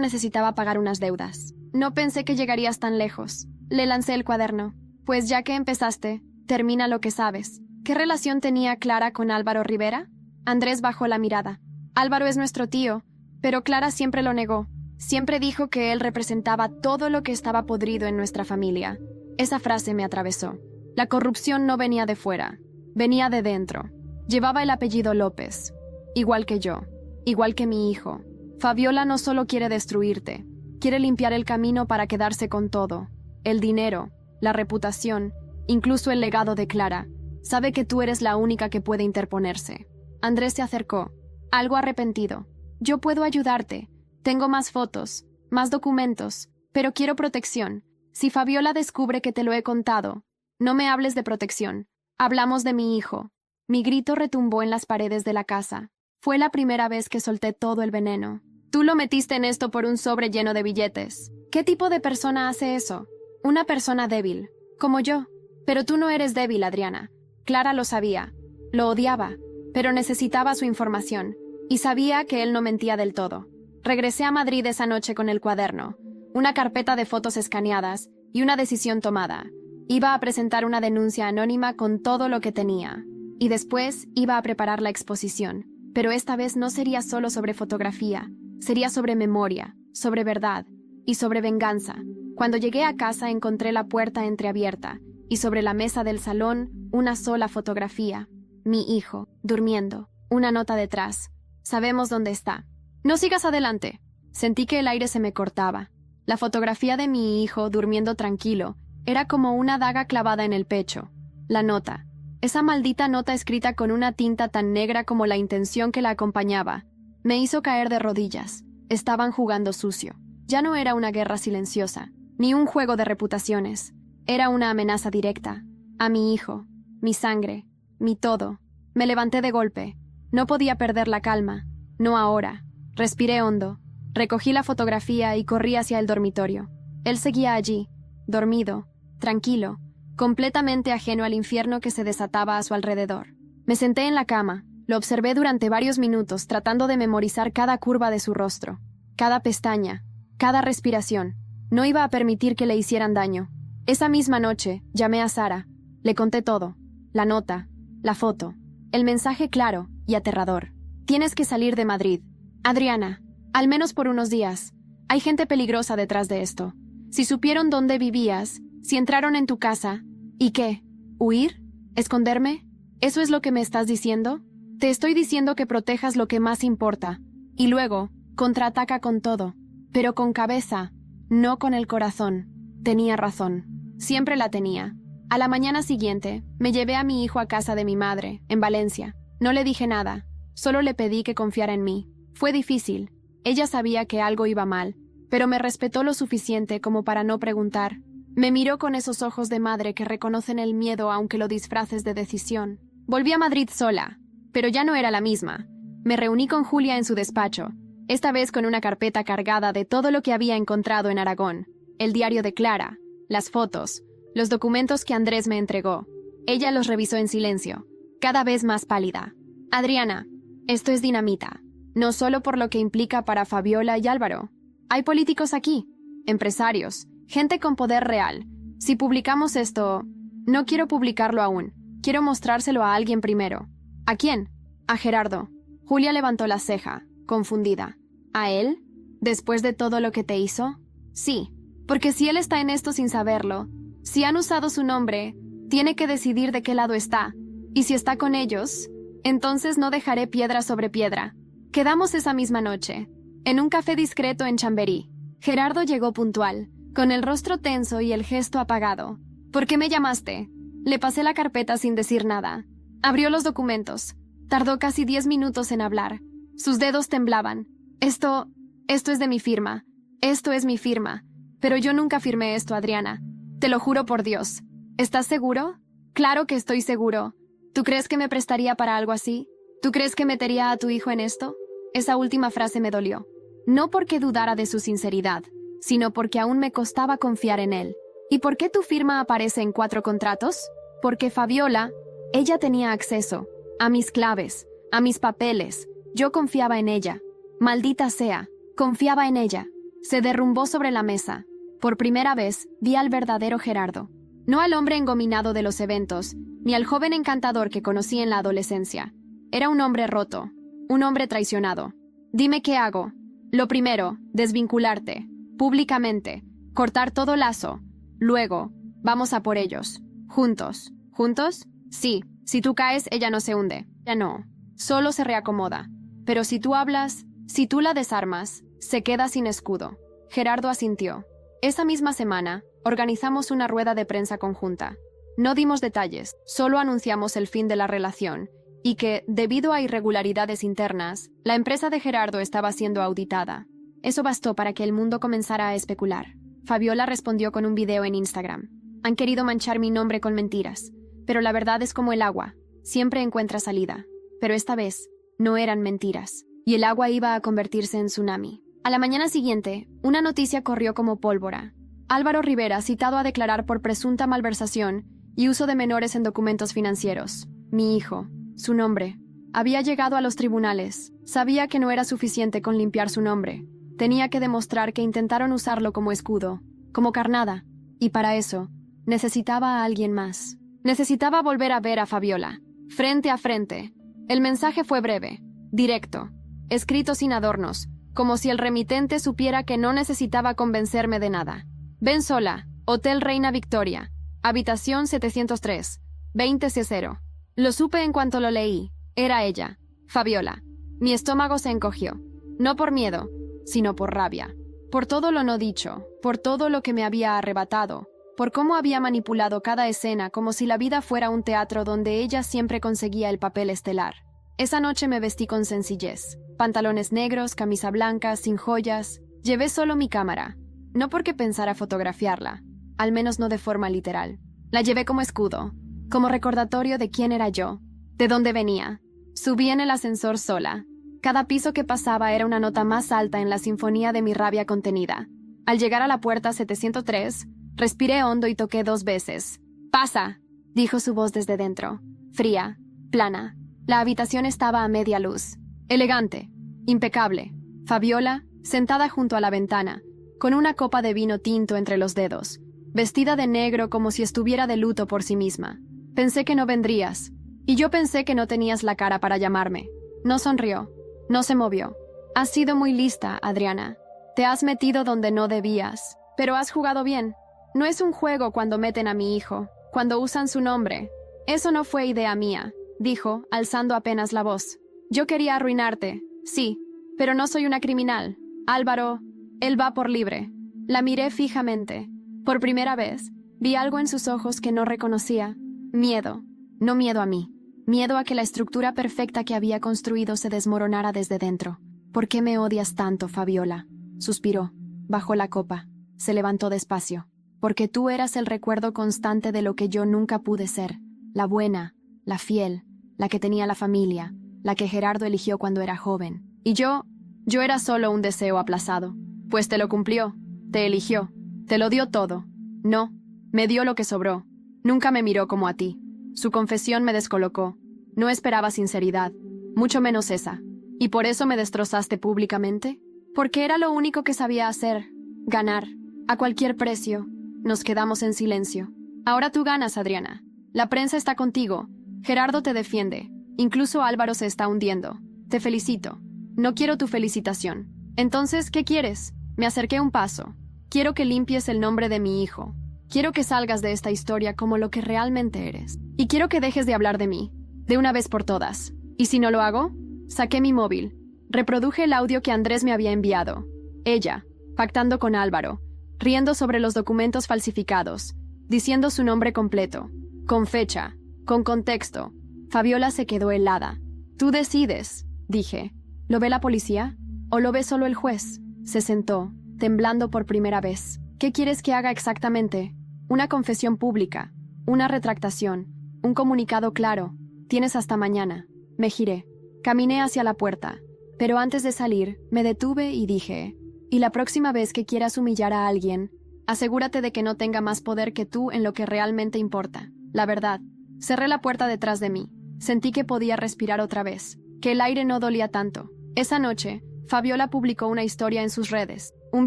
A: necesitaba pagar unas deudas. No pensé que llegarías tan lejos. Le lancé el cuaderno. Pues ya que empezaste, termina lo que sabes. ¿Qué relación tenía Clara con Álvaro Rivera? Andrés bajó la mirada. Álvaro es nuestro tío, pero Clara siempre lo negó. Siempre dijo que él representaba todo lo que estaba podrido en nuestra familia. Esa frase me atravesó. La corrupción no venía de fuera, venía de dentro. Llevaba el apellido López, igual que yo. igual que mi hijo. Fabiola no solo quiere destruirte, quiere limpiar el camino para quedarse con todo. El dinero, la reputación, incluso el legado de Clara. Sabe que tú eres la única que puede interponerse. Andrés se acercó, algo arrepentido. Yo puedo ayudarte. Tengo más fotos, más documentos, pero quiero protección. Si Fabiola descubre que te lo he contado, no me hables de protección. Hablamos de mi hijo. Mi grito retumbó en las paredes de la casa. Fue la primera vez que solté todo el veneno. Tú lo metiste en esto por un sobre lleno de billetes. ¿Qué tipo de persona hace eso? Una persona débil, como yo. Pero tú no eres débil, Adriana. Clara lo sabía. Lo odiaba, pero necesitaba su información. Y sabía que él no mentía del todo. Regresé a Madrid esa noche con el cuaderno, una carpeta de fotos escaneadas y una decisión tomada. Iba a presentar una denuncia anónima con todo lo que tenía. Y después iba a preparar la exposición. Pero esta vez no sería solo sobre fotografía. Sería sobre memoria, sobre verdad y sobre venganza. Cuando llegué a casa encontré la puerta entreabierta y sobre la mesa del salón una sola fotografía. Mi hijo, durmiendo. Una nota detrás. Sabemos dónde está. No sigas adelante. Sentí que el aire se me cortaba. La fotografía de mi hijo, durmiendo tranquilo, era como una daga clavada en el pecho. La nota. Esa maldita nota escrita con una tinta tan negra como la intención que la acompañaba. Me hizo caer de rodillas. Estaban jugando sucio. Ya no era una guerra silenciosa, ni un juego de reputaciones. Era una amenaza directa. A mi hijo, mi sangre, mi todo. Me levanté de golpe. No podía perder la calma. No ahora. Respiré hondo. Recogí la fotografía y corrí hacia el dormitorio. Él seguía allí, dormido, tranquilo, completamente ajeno al infierno que se desataba a su alrededor. Me senté en la cama. Lo observé durante varios minutos tratando de memorizar cada curva de su rostro, cada pestaña, cada respiración. No iba a permitir que le hicieran daño. Esa misma noche llamé a Sara. Le conté todo. La nota, la foto, el mensaje claro y aterrador. Tienes que salir de Madrid. Adriana, al menos por unos días. Hay gente peligrosa detrás de esto. Si supieron dónde vivías, si entraron en tu casa, ¿y qué? ¿Huir? ¿Esconderme? ¿Eso es lo que me estás diciendo? Te estoy diciendo que protejas lo que más importa. Y luego, contraataca con todo. Pero con cabeza, no con el corazón. Tenía razón. Siempre la tenía. A la mañana siguiente, me llevé a mi hijo a casa de mi madre, en Valencia. No le dije nada. Solo le pedí que confiara en mí. Fue difícil. Ella sabía que algo iba mal, pero me respetó lo suficiente como para no preguntar. Me miró con esos ojos de madre que reconocen el miedo aunque lo disfraces de decisión. Volví a Madrid sola, pero ya no era la misma. Me reuní con Julia en su despacho, esta vez con una carpeta cargada de todo lo que había encontrado en Aragón. El diario de Clara, las fotos, los documentos que Andrés me entregó. Ella los revisó en silencio, cada vez más pálida. Adriana, esto es dinamita. No solo por lo que implica para Fabiola y Álvaro. Hay políticos aquí, empresarios, gente con poder real. Si publicamos esto, no quiero publicarlo aún. Quiero mostrárselo a alguien primero. ¿A quién? A Gerardo. Julia levantó la ceja, confundida. ¿A él? ¿Después de todo lo que te hizo? Sí, porque si él está en esto sin saberlo, si han usado su nombre, tiene que decidir de qué lado está. Y si está con ellos, entonces no dejaré piedra sobre piedra. Quedamos esa misma noche, en un café discreto en Chamberí. Gerardo llegó puntual, con el rostro tenso y el gesto apagado. ¿Por qué me llamaste? Le pasé la carpeta sin decir nada. Abrió los documentos. Tardó casi 10 minutos en hablar. Sus dedos temblaban. Esto es de mi firma. Esto es mi firma. Pero yo nunca firmé esto, Adriana. Te lo juro por Dios. ¿Estás seguro? Claro que estoy seguro. ¿Tú crees que me prestaría para algo así? ¿Tú crees que metería a tu hijo en esto? Esa última frase me dolió. No porque dudara de su sinceridad, sino porque aún me costaba confiar en él. ¿Y por qué tu firma aparece en 4 contratos? Porque Fabiola, ella tenía acceso a mis claves, a mis papeles. Yo confiaba en ella. Maldita sea, confiaba en ella. Se derrumbó sobre la mesa. Por primera vez vi al verdadero Gerardo. No al hombre engominado de los eventos, ni al joven encantador que conocí en la adolescencia. Era un hombre roto, un hombre traicionado. Dime qué hago. Lo primero, desvincularte, públicamente, cortar todo lazo. Luego, vamos a por ellos. Juntos. ¿Juntos? Sí, si tú caes, ella no se hunde. Ya no. Solo se reacomoda. Pero si tú hablas, si tú la desarmas, se queda sin escudo. Gerardo asintió. Esa misma semana, organizamos una rueda de prensa conjunta. No dimos detalles, solo anunciamos el fin de la relación y que, debido a irregularidades internas, la empresa de Gerardo estaba siendo auditada. Eso bastó para que el mundo comenzara a especular. Fabiola respondió con un video en Instagram. Han querido manchar mi nombre con mentiras, pero la verdad es como el agua, siempre encuentra salida. Pero esta vez, no eran mentiras, y el agua iba a convertirse en tsunami. A la mañana siguiente, una noticia corrió como pólvora. Álvaro Rivera, citado a declarar por presunta malversación y uso de menores en documentos financieros. Mi hijo, su nombre, había llegado a los tribunales. Sabía que no era suficiente con limpiar su nombre. Tenía que demostrar que intentaron usarlo como escudo, como carnada, y para eso, necesitaba a alguien más. Necesitaba volver a ver a Fabiola, frente a frente. El mensaje fue breve, directo, escrito sin adornos, como si el remitente supiera que no necesitaba convencerme de nada. Ven sola, Hotel Reina Victoria, habitación 703, 20C0. Lo supe en cuanto lo leí. Era ella, Fabiola. Mi estómago se encogió, no por miedo, sino por rabia. Por todo lo no dicho, por todo lo que me había arrebatado, por cómo había manipulado cada escena como si la vida fuera un teatro donde ella siempre conseguía el papel estelar. Esa noche me vestí con sencillez. Pantalones negros, camisa blanca, sin joyas. Llevé solo mi cámara. No porque pensara fotografiarla, al menos no de forma literal. La llevé como escudo, como recordatorio de quién era yo, de dónde venía. Subí en el ascensor sola. Cada piso que pasaba era una nota más alta en la sinfonía de mi rabia contenida. Al llegar a la puerta 703, respiré hondo y toqué 2 veces. «¡Pasa!», dijo su voz desde dentro. Fría, plana. La habitación estaba a media luz. Elegante, impecable. Fabiola, sentada junto a la ventana, con una copa de vino tinto entre los dedos, vestida de negro como si estuviera de luto por sí misma. Pensé que no vendrías, y yo pensé que no tenías la cara para llamarme. No sonrió, no se movió. Has sido muy lista, Adriana. Te has metido donde no debías, pero has jugado bien. No es un juego cuando meten a mi hijo, cuando usan su nombre. Eso no fue idea mía, dijo, alzando apenas la voz. Yo quería arruinarte, sí, pero no soy una criminal. Álvaro, él va por libre. La miré fijamente. Por primera vez, vi algo en sus ojos que no reconocía. Miedo. No miedo a mí. Miedo a que la estructura perfecta que había construido se desmoronara desde dentro. ¿Por qué me odias tanto, Fabiola? Suspiró. Bajó la copa. Se levantó despacio. Porque tú eras el recuerdo constante de lo que yo nunca pude ser. La buena, la fiel, la que tenía la familia, la que Gerardo eligió cuando era joven. Y yo era solo un deseo aplazado. Pues te lo cumplió, te eligió, te lo dio todo. No, me dio lo que sobró. Nunca me miró como a ti. Su confesión me descolocó. No esperaba sinceridad, mucho menos esa. ¿Y por eso me destrozaste públicamente? Porque era lo único que sabía hacer. Ganar. A cualquier precio. Nos quedamos en silencio. Ahora tú ganas, Adriana. La prensa está contigo. Gerardo te defiende. Incluso Álvaro se está hundiendo. Te felicito. No quiero tu felicitación. Entonces, ¿qué quieres? Me acerqué un paso. Quiero que limpies el nombre de mi hijo. Quiero que salgas de esta historia como lo que realmente eres. Y quiero que dejes de hablar de mí, de una vez por todas. ¿Y si no lo hago? Saqué mi móvil. Reproduje el audio que Andrés me había enviado. Ella, pactando con Álvaro, riendo sobre los documentos falsificados, diciendo su nombre completo, con fecha, con contexto. Fabiola se quedó helada. Tú decides, dije. ¿Lo ve la policía? ¿O lo ve solo el juez? Se sentó, temblando por primera vez. ¿Qué quieres que haga exactamente? Una confesión pública, una retractación, un comunicado claro. Tienes hasta mañana. Me giré. Caminé hacia la puerta, pero antes de salir, me detuve y dije, y la próxima vez que quieras humillar a alguien, asegúrate de que no tenga más poder que tú en lo que realmente importa, la verdad. Cerré la puerta detrás de mí. Sentí que podía respirar otra vez, que el aire no dolía tanto. Esa noche, Fabiola publicó una historia en sus redes, un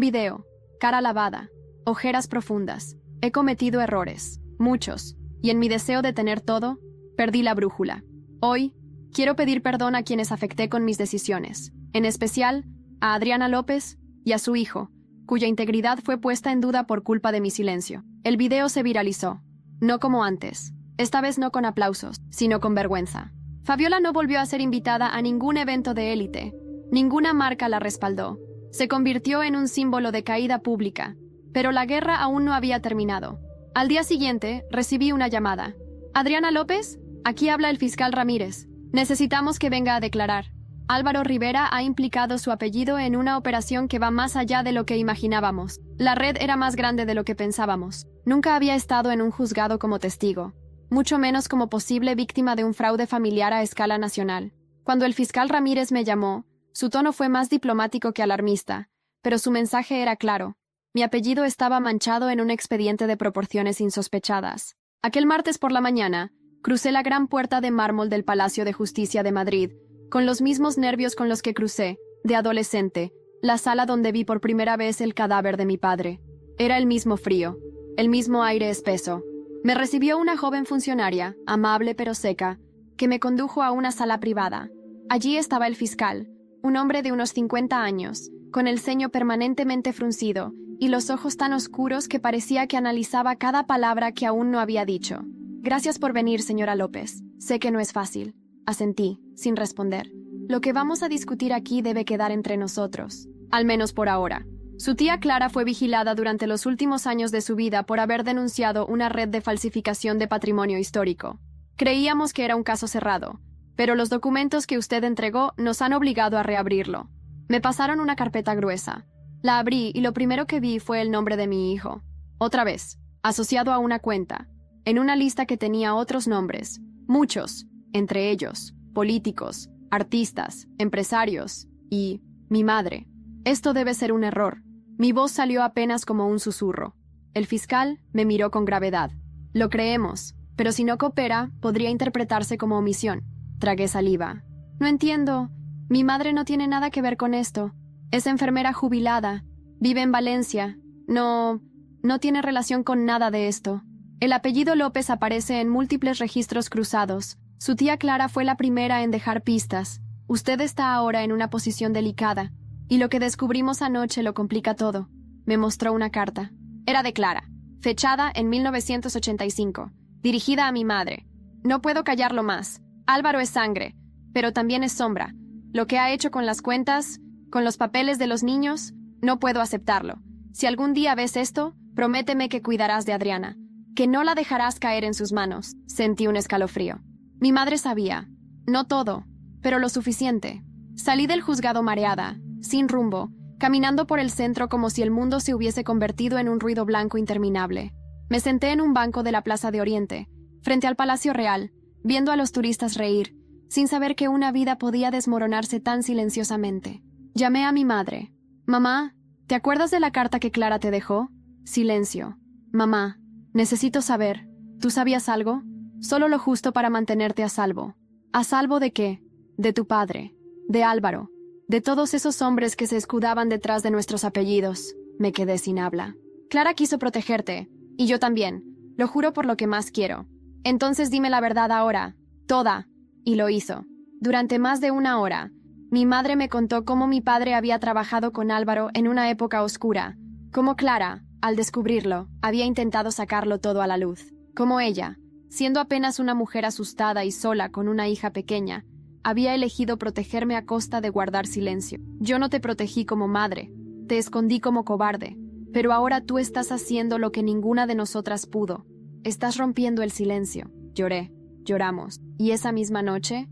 A: video, cara lavada, ojeras profundas. He cometido errores, muchos, y en mi deseo de tener todo, perdí la brújula. Hoy, quiero pedir perdón a quienes afecté con mis decisiones, en especial a Adriana López y a su hijo, cuya integridad fue puesta en duda por culpa de mi silencio. El video se viralizó, no como antes, esta vez no con aplausos, sino con vergüenza. Fabiola no volvió a ser invitada a ningún evento de élite. Ninguna marca la respaldó. Se convirtió en un símbolo de caída pública. Pero la guerra aún no había terminado. Al día siguiente, recibí una llamada. «Adriana López, aquí habla el fiscal Ramírez. Necesitamos que venga a declarar. Álvaro Rivera ha implicado su apellido en una operación que va más allá de lo que imaginábamos. La red era más grande de lo que pensábamos. Nunca había estado en un juzgado como testigo, mucho menos como posible víctima de un fraude familiar a escala nacional. Cuando el fiscal Ramírez me llamó, su tono fue más diplomático que alarmista, pero su mensaje era claro. Mi apellido estaba manchado en un expediente de proporciones insospechadas. Aquel martes por la mañana, crucé la gran puerta de mármol del Palacio de Justicia de Madrid, con los mismos nervios con los que crucé, de adolescente, la sala donde vi por primera vez el cadáver de mi padre. Era el mismo frío, el mismo aire espeso. Me recibió una joven funcionaria, amable pero seca, que me condujo a una sala privada. Allí estaba el fiscal, un hombre de unos 50 años, con el ceño permanentemente fruncido y los ojos tan oscuros que parecía que analizaba cada palabra que aún no había dicho. «Gracias por venir, señora López. Sé que no es fácil». Asentí, sin responder. «Lo que vamos a discutir aquí debe quedar entre nosotros. Al menos por ahora». Su tía Clara fue vigilada durante los últimos años de su vida por haber denunciado una red de falsificación de patrimonio histórico. Creíamos que era un caso cerrado, pero los documentos que usted entregó nos han obligado a reabrirlo. Me pasaron una carpeta gruesa. La abrí y lo primero que vi fue el nombre de mi hijo. Otra vez, asociado a una cuenta, en una lista que tenía otros nombres, muchos, entre ellos, políticos, artistas, empresarios y mi madre. Esto debe ser un error. Mi voz salió apenas como un susurro. El fiscal me miró con gravedad. Lo creemos, pero si no coopera, podría interpretarse como omisión. Tragué saliva. No entiendo. Mi madre no tiene nada que ver con esto. Es enfermera jubilada. Vive en Valencia. No tiene relación con nada de esto. El apellido López aparece en múltiples registros cruzados. Su tía Clara fue la primera en dejar pistas. Usted está ahora en una posición delicada. Y lo que descubrimos anoche lo complica todo. Me mostró una carta. Era de Clara, fechada en 1985, dirigida a mi madre. No puedo callarlo más. Álvaro es sangre, pero también es sombra. Lo que ha hecho con las cuentas, con los papeles de los niños, no puedo aceptarlo. Si algún día ves esto, prométeme que cuidarás de Adriana, que no la dejarás caer en sus manos. Sentí un escalofrío. Mi madre sabía. No todo, pero lo suficiente. Salí del juzgado mareada, sin rumbo, caminando por el centro como si el mundo se hubiese convertido en un ruido blanco interminable. Me senté en un banco de la Plaza de Oriente, frente al Palacio Real, viendo a los turistas reír, sin saber que una vida podía desmoronarse tan silenciosamente. Llamé a mi madre. «Mamá, ¿te acuerdas de la carta que Clara te dejó?» Silencio. «Mamá, necesito saber. ¿Tú sabías algo?» «Solo lo justo para mantenerte a salvo». «¿A salvo de qué?» «De tu padre. De Álvaro. De todos esos hombres que se escudaban detrás de nuestros apellidos». Me quedé sin habla. «Clara quiso protegerte, y yo también. Lo juro por lo que más quiero. Entonces dime la verdad ahora. Toda». Y lo hizo. Durante más de una hora, mi madre me contó cómo mi padre había trabajado con Álvaro en una época oscura, cómo Clara, al descubrirlo, había intentado sacarlo todo a la luz, cómo ella, siendo apenas una mujer asustada y sola con una hija pequeña, había elegido protegerme a costa de guardar silencio. Yo no te protegí como madre, te escondí como cobarde, pero ahora tú estás haciendo lo que ninguna de nosotras pudo. Estás rompiendo el silencio. Lloré, lloramos, y esa misma noche,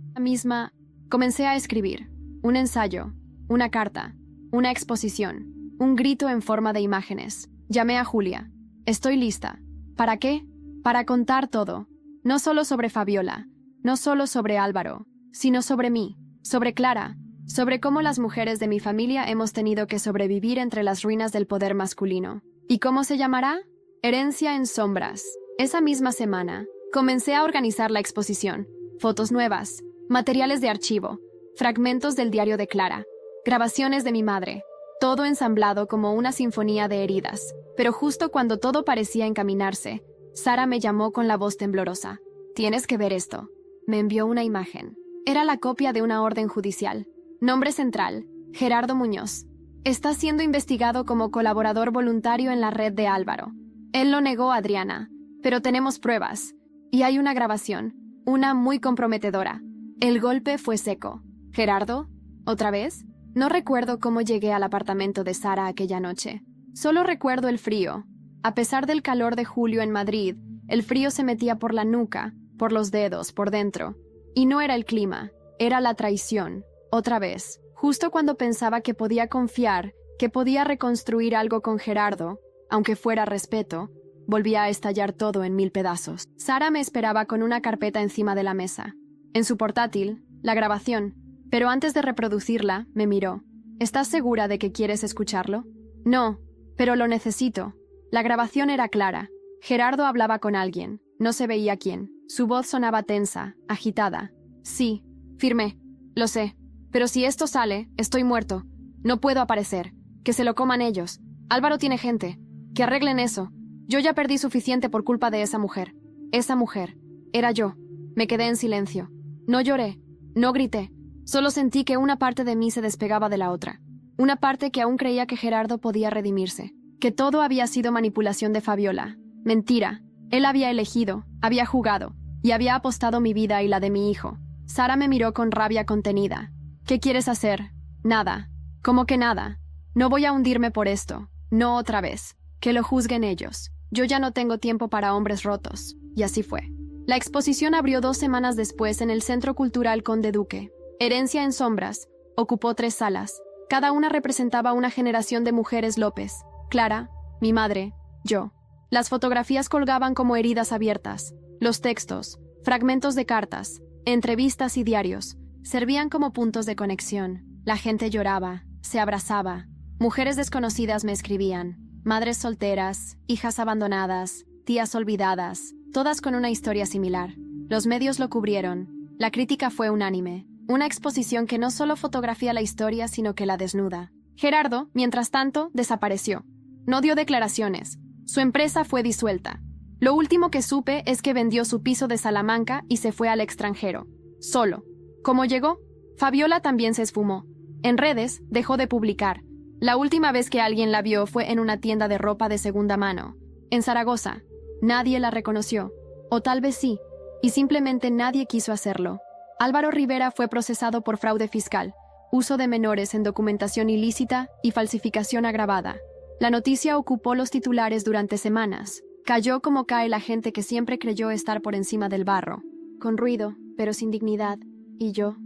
A: comencé a escribir. Un ensayo, una carta, una exposición, un grito en forma de imágenes. Llamé a Julia. Estoy lista. ¿Para qué? Para contar todo. No solo sobre Fabiola, no solo sobre Álvaro, sino sobre mí, sobre Clara, sobre cómo las mujeres de mi familia hemos tenido que sobrevivir entre las ruinas del poder masculino. ¿Y cómo se llamará? Herencia en sombras. Esa misma semana, comencé a organizar la exposición. Fotos nuevas, materiales de archivo, fragmentos del diario de Clara, grabaciones de mi madre, todo ensamblado como una sinfonía de heridas. Pero justo cuando todo parecía encaminarse, Sara me llamó con la voz temblorosa. «Tienes que ver esto». Me envió una imagen. Era la copia de una orden judicial. Nombre central, Gerardo Muñoz. Está siendo investigado como colaborador voluntario en la red de Álvaro. Él lo negó a Adriana, pero tenemos pruebas. Y hay una grabación, una muy comprometedora. El golpe fue seco. ¿Gerardo? ¿Otra vez? No recuerdo cómo llegué al apartamento de Sara aquella noche. Solo recuerdo el frío. A pesar del calor de julio en Madrid, el frío se metía por la nuca, por los dedos, por dentro. Y no era el clima, era la traición. Otra vez, justo cuando pensaba que podía confiar, que podía reconstruir algo con Gerardo, aunque fuera respeto, volvía a estallar todo en 1000 pedazos. Sara me esperaba con una carpeta encima de la mesa. En su portátil, la grabación. Pero antes de reproducirla, me miró. ¿Estás segura de que quieres escucharlo? No, pero lo necesito. La grabación era clara. Gerardo hablaba con alguien. No se veía quién. Su voz sonaba tensa, agitada. Sí, firmé. Lo sé. Pero si esto sale, estoy muerto. No puedo aparecer. Que se lo coman ellos. Álvaro tiene gente. Que arreglen eso. Yo ya perdí suficiente por culpa de esa mujer. Esa mujer. Era yo. Me quedé en silencio. No lloré. No grité. Solo sentí que una parte de mí se despegaba de la otra. Una parte que aún creía que Gerardo podía redimirse. Que todo había sido manipulación de Fabiola. Mentira. Él había elegido, había jugado, y había apostado mi vida y la de mi hijo. Sara me miró con rabia contenida. ¿Qué quieres hacer? Nada. ¿Cómo que nada? No voy a hundirme por esto. No otra vez. Que lo juzguen ellos. Yo ya no tengo tiempo para hombres rotos. Y así fue. La exposición abrió 2 semanas después en el Centro Cultural Conde Duque. Herencia en sombras. Ocupó 3 salas. Cada una representaba una generación de mujeres López. Clara, mi madre, yo. Las fotografías colgaban como heridas abiertas. Los textos, fragmentos de cartas, entrevistas y diarios, servían como puntos de conexión. La gente lloraba, se abrazaba. Mujeres desconocidas me escribían. Madres solteras, hijas abandonadas, tías olvidadas, todas con una historia similar. Los medios lo cubrieron. La crítica fue unánime. Una exposición que no solo fotografía la historia, sino que la desnuda. Gerardo, mientras tanto, desapareció. No dio declaraciones. Su empresa fue disuelta. Lo último que supe es que vendió su piso de Salamanca y se fue al extranjero. Solo. ¿Cómo llegó? Fabiola también se esfumó. En redes, dejó de publicar. La última vez que alguien la vio fue en una tienda de ropa de segunda mano. En Zaragoza. Nadie la reconoció. O tal vez sí. Y simplemente nadie quiso hacerlo. Álvaro Rivera fue procesado por fraude fiscal, uso de menores en documentación ilícita y falsificación agravada. La noticia ocupó los titulares durante semanas. Cayó como cae la gente que siempre creyó estar por encima del barro. Con ruido, pero sin dignidad. Y yo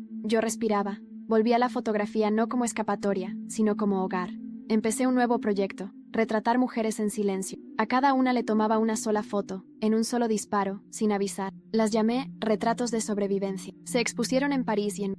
A: respiraba. Volví a la fotografía no como escapatoria, sino como hogar. Empecé un nuevo proyecto, retratar mujeres en silencio. A cada una le tomaba una sola foto, en un solo disparo, sin avisar. Las llamé retratos de sobrevivencia. Se expusieron en París y en...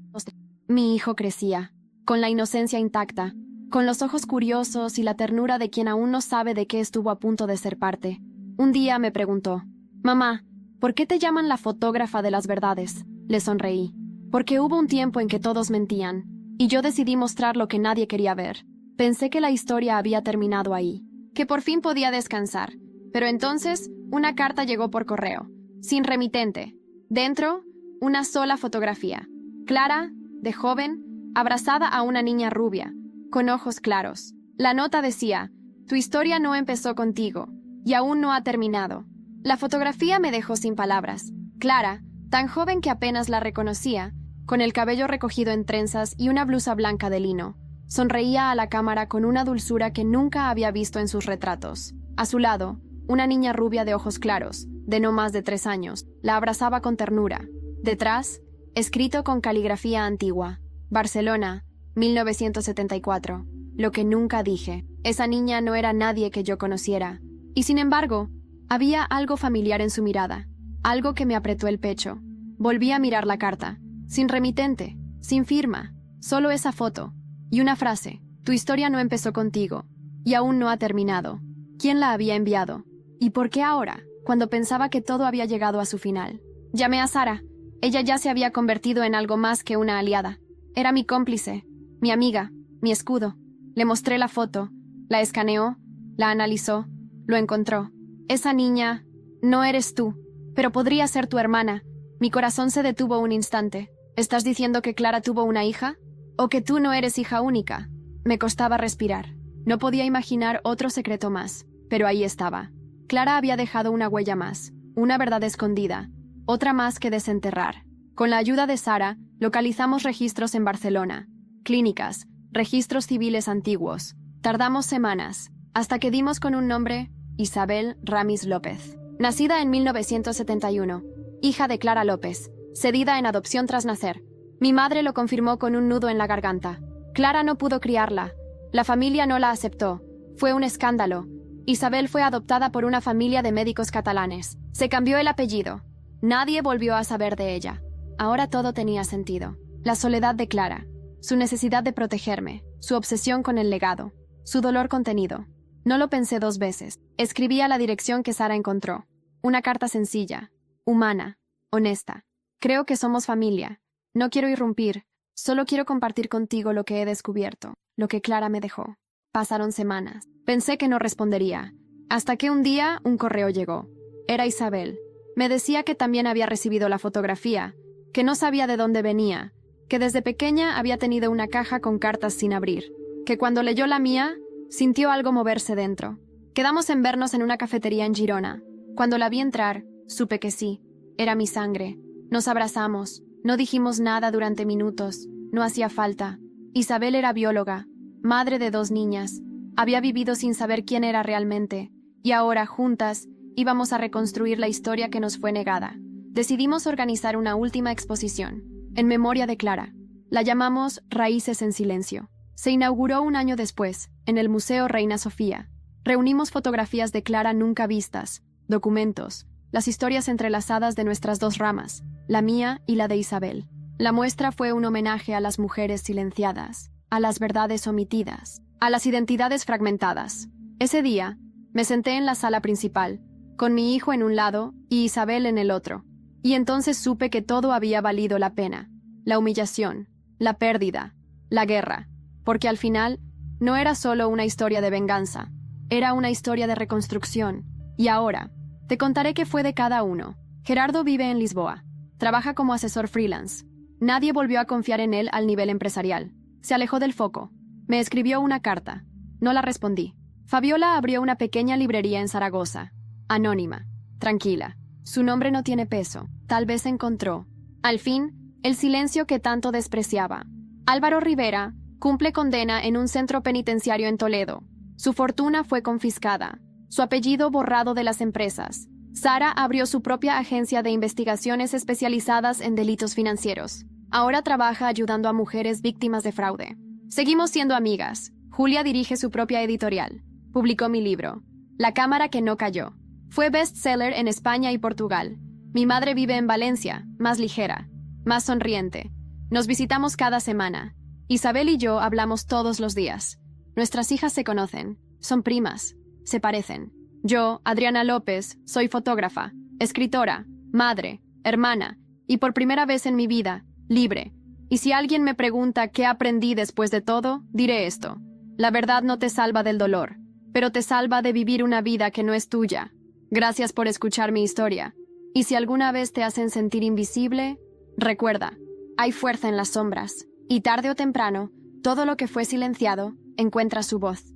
A: Mi hijo crecía, con la inocencia intacta, con los ojos curiosos y la ternura de quien aún no sabe de qué estuvo a punto de ser parte. Un día me preguntó, «Mamá, ¿por qué te llaman la fotógrafa de las verdades?» Le sonreí. Porque hubo un tiempo en que todos mentían, y yo decidí mostrar lo que nadie quería ver. Pensé que la historia había terminado ahí, que por fin podía descansar. Pero entonces, una carta llegó por correo, sin remitente. Dentro, una sola fotografía. Clara, de joven, abrazada a una niña rubia, con ojos claros. La nota decía, «Tu historia no empezó contigo, y aún no ha terminado». La fotografía me dejó sin palabras. Clara, tan joven que apenas la reconocía, con el cabello recogido en trenzas y una blusa blanca de lino, sonreía a la cámara con una dulzura que nunca había visto en sus retratos. A su lado, una niña rubia de ojos claros, de no más de 3 años, la abrazaba con ternura. Detrás, escrito con caligrafía antigua, Barcelona, 1974. Lo que nunca dije. Esa niña no era nadie que yo conociera. Y sin embargo, había algo familiar en su mirada, algo que me apretó el pecho. Volví a mirar la carta, sin remitente, sin firma, solo esa foto. Y una frase, «Tu historia no empezó contigo, y aún no ha terminado». ¿Quién la había enviado? ¿Y por qué ahora, cuando pensaba que todo había llegado a su final? Llamé a Sara. Ella ya se había convertido en algo más que una aliada. Era mi cómplice, mi amiga, mi escudo. Le mostré la foto, la escaneó, la analizó, lo encontró. Esa niña, no eres tú, pero podría ser tu hermana. Mi corazón se detuvo un instante. ¿Estás diciendo que Clara tuvo una hija? ¿O que tú no eres hija única? Me costaba respirar. No podía imaginar otro secreto más, pero ahí estaba. Clara había dejado una huella más, una verdad escondida, otra más que desenterrar. Con la ayuda de Sara, localizamos registros en Barcelona, clínicas, registros civiles antiguos. Tardamos semanas, hasta que dimos con un nombre: Isabel Ramis López. Nacida en 1971, hija de Clara López, cedida en adopción tras nacer. Mi madre lo confirmó con un nudo en la garganta. Clara no pudo criarla. La familia no la aceptó. Fue un escándalo. Isabel fue adoptada por una familia de médicos catalanes. Se cambió el apellido. Nadie volvió a saber de ella. Ahora todo tenía sentido. La soledad de Clara, su necesidad de protegerme, su obsesión con el legado, su dolor contenido. No lo pensé dos veces. Escribí a la dirección que Sara encontró. Una carta sencilla, humana, honesta. Creo que somos familia. No quiero irrumpir. Solo quiero compartir contigo lo que he descubierto, lo que Clara me dejó. Pasaron semanas. Pensé que no respondería. Hasta que un día un correo llegó. Era Isabel. Me decía que también había recibido la fotografía, que no sabía de dónde venía, que desde pequeña había tenido una caja con cartas sin abrir, que cuando leyó la mía, sintió algo moverse dentro. Quedamos en vernos en una cafetería en Girona. Cuando la vi entrar, supe que sí, era mi sangre. Nos abrazamos, no dijimos nada durante minutos, no hacía falta. Isabel era bióloga, madre de 2 niñas, había vivido sin saber quién era realmente, y ahora, juntas, íbamos a reconstruir la historia que nos fue negada. Decidimos organizar una última exposición, en memoria de Clara. La llamamos Raíces en Silencio. Se inauguró un año después, en el Museo Reina Sofía. Reunimos fotografías de Clara nunca vistas, documentos, las historias entrelazadas de nuestras 2 ramas, la mía y la de Isabel. La muestra fue un homenaje a las mujeres silenciadas, a las verdades omitidas, a las identidades fragmentadas. Ese día, me senté en la sala principal, con mi hijo en un lado y Isabel en el otro, y entonces supe que todo había valido la pena. La humillación, la pérdida, la guerra, porque al final no era solo una historia de venganza, era una historia de reconstrucción. Y ahora, te contaré qué fue de cada uno. Gerardo vive en Lisboa, trabaja como asesor freelance. Nadie volvió a confiar en él al nivel empresarial. Se alejó del foco. Me escribió una carta. No la respondí. Fabiola abrió una pequeña librería en Zaragoza. Anónima. Tranquila. Su nombre no tiene peso. Tal vez encontró, al fin, el silencio que tanto despreciaba. Álvaro Rivera cumple condena en un centro penitenciario en Toledo. Su fortuna fue confiscada. Su apellido borrado de las empresas. Sara abrió su propia agencia de investigaciones especializadas en delitos financieros. Ahora trabaja ayudando a mujeres víctimas de fraude. Seguimos siendo amigas. Julia dirige su propia editorial. Publicó mi libro, La cámara que no cayó. Fue bestseller en España y Portugal. Mi madre vive en Valencia, más ligera, más sonriente. Nos visitamos cada semana. Isabel y yo hablamos todos los días. Nuestras hijas se conocen, son primas, se parecen. Yo, Adriana López, soy fotógrafa, escritora, madre, hermana, y por primera vez en mi vida, libre. Y si alguien me pregunta qué aprendí después de todo, diré esto. La verdad no te salva del dolor, pero te salva de vivir una vida que no es tuya. Gracias por escuchar mi historia. Y si alguna vez te hacen sentir invisible, recuerda, hay fuerza en las sombras, y tarde o temprano, todo lo que fue silenciado encuentra su voz.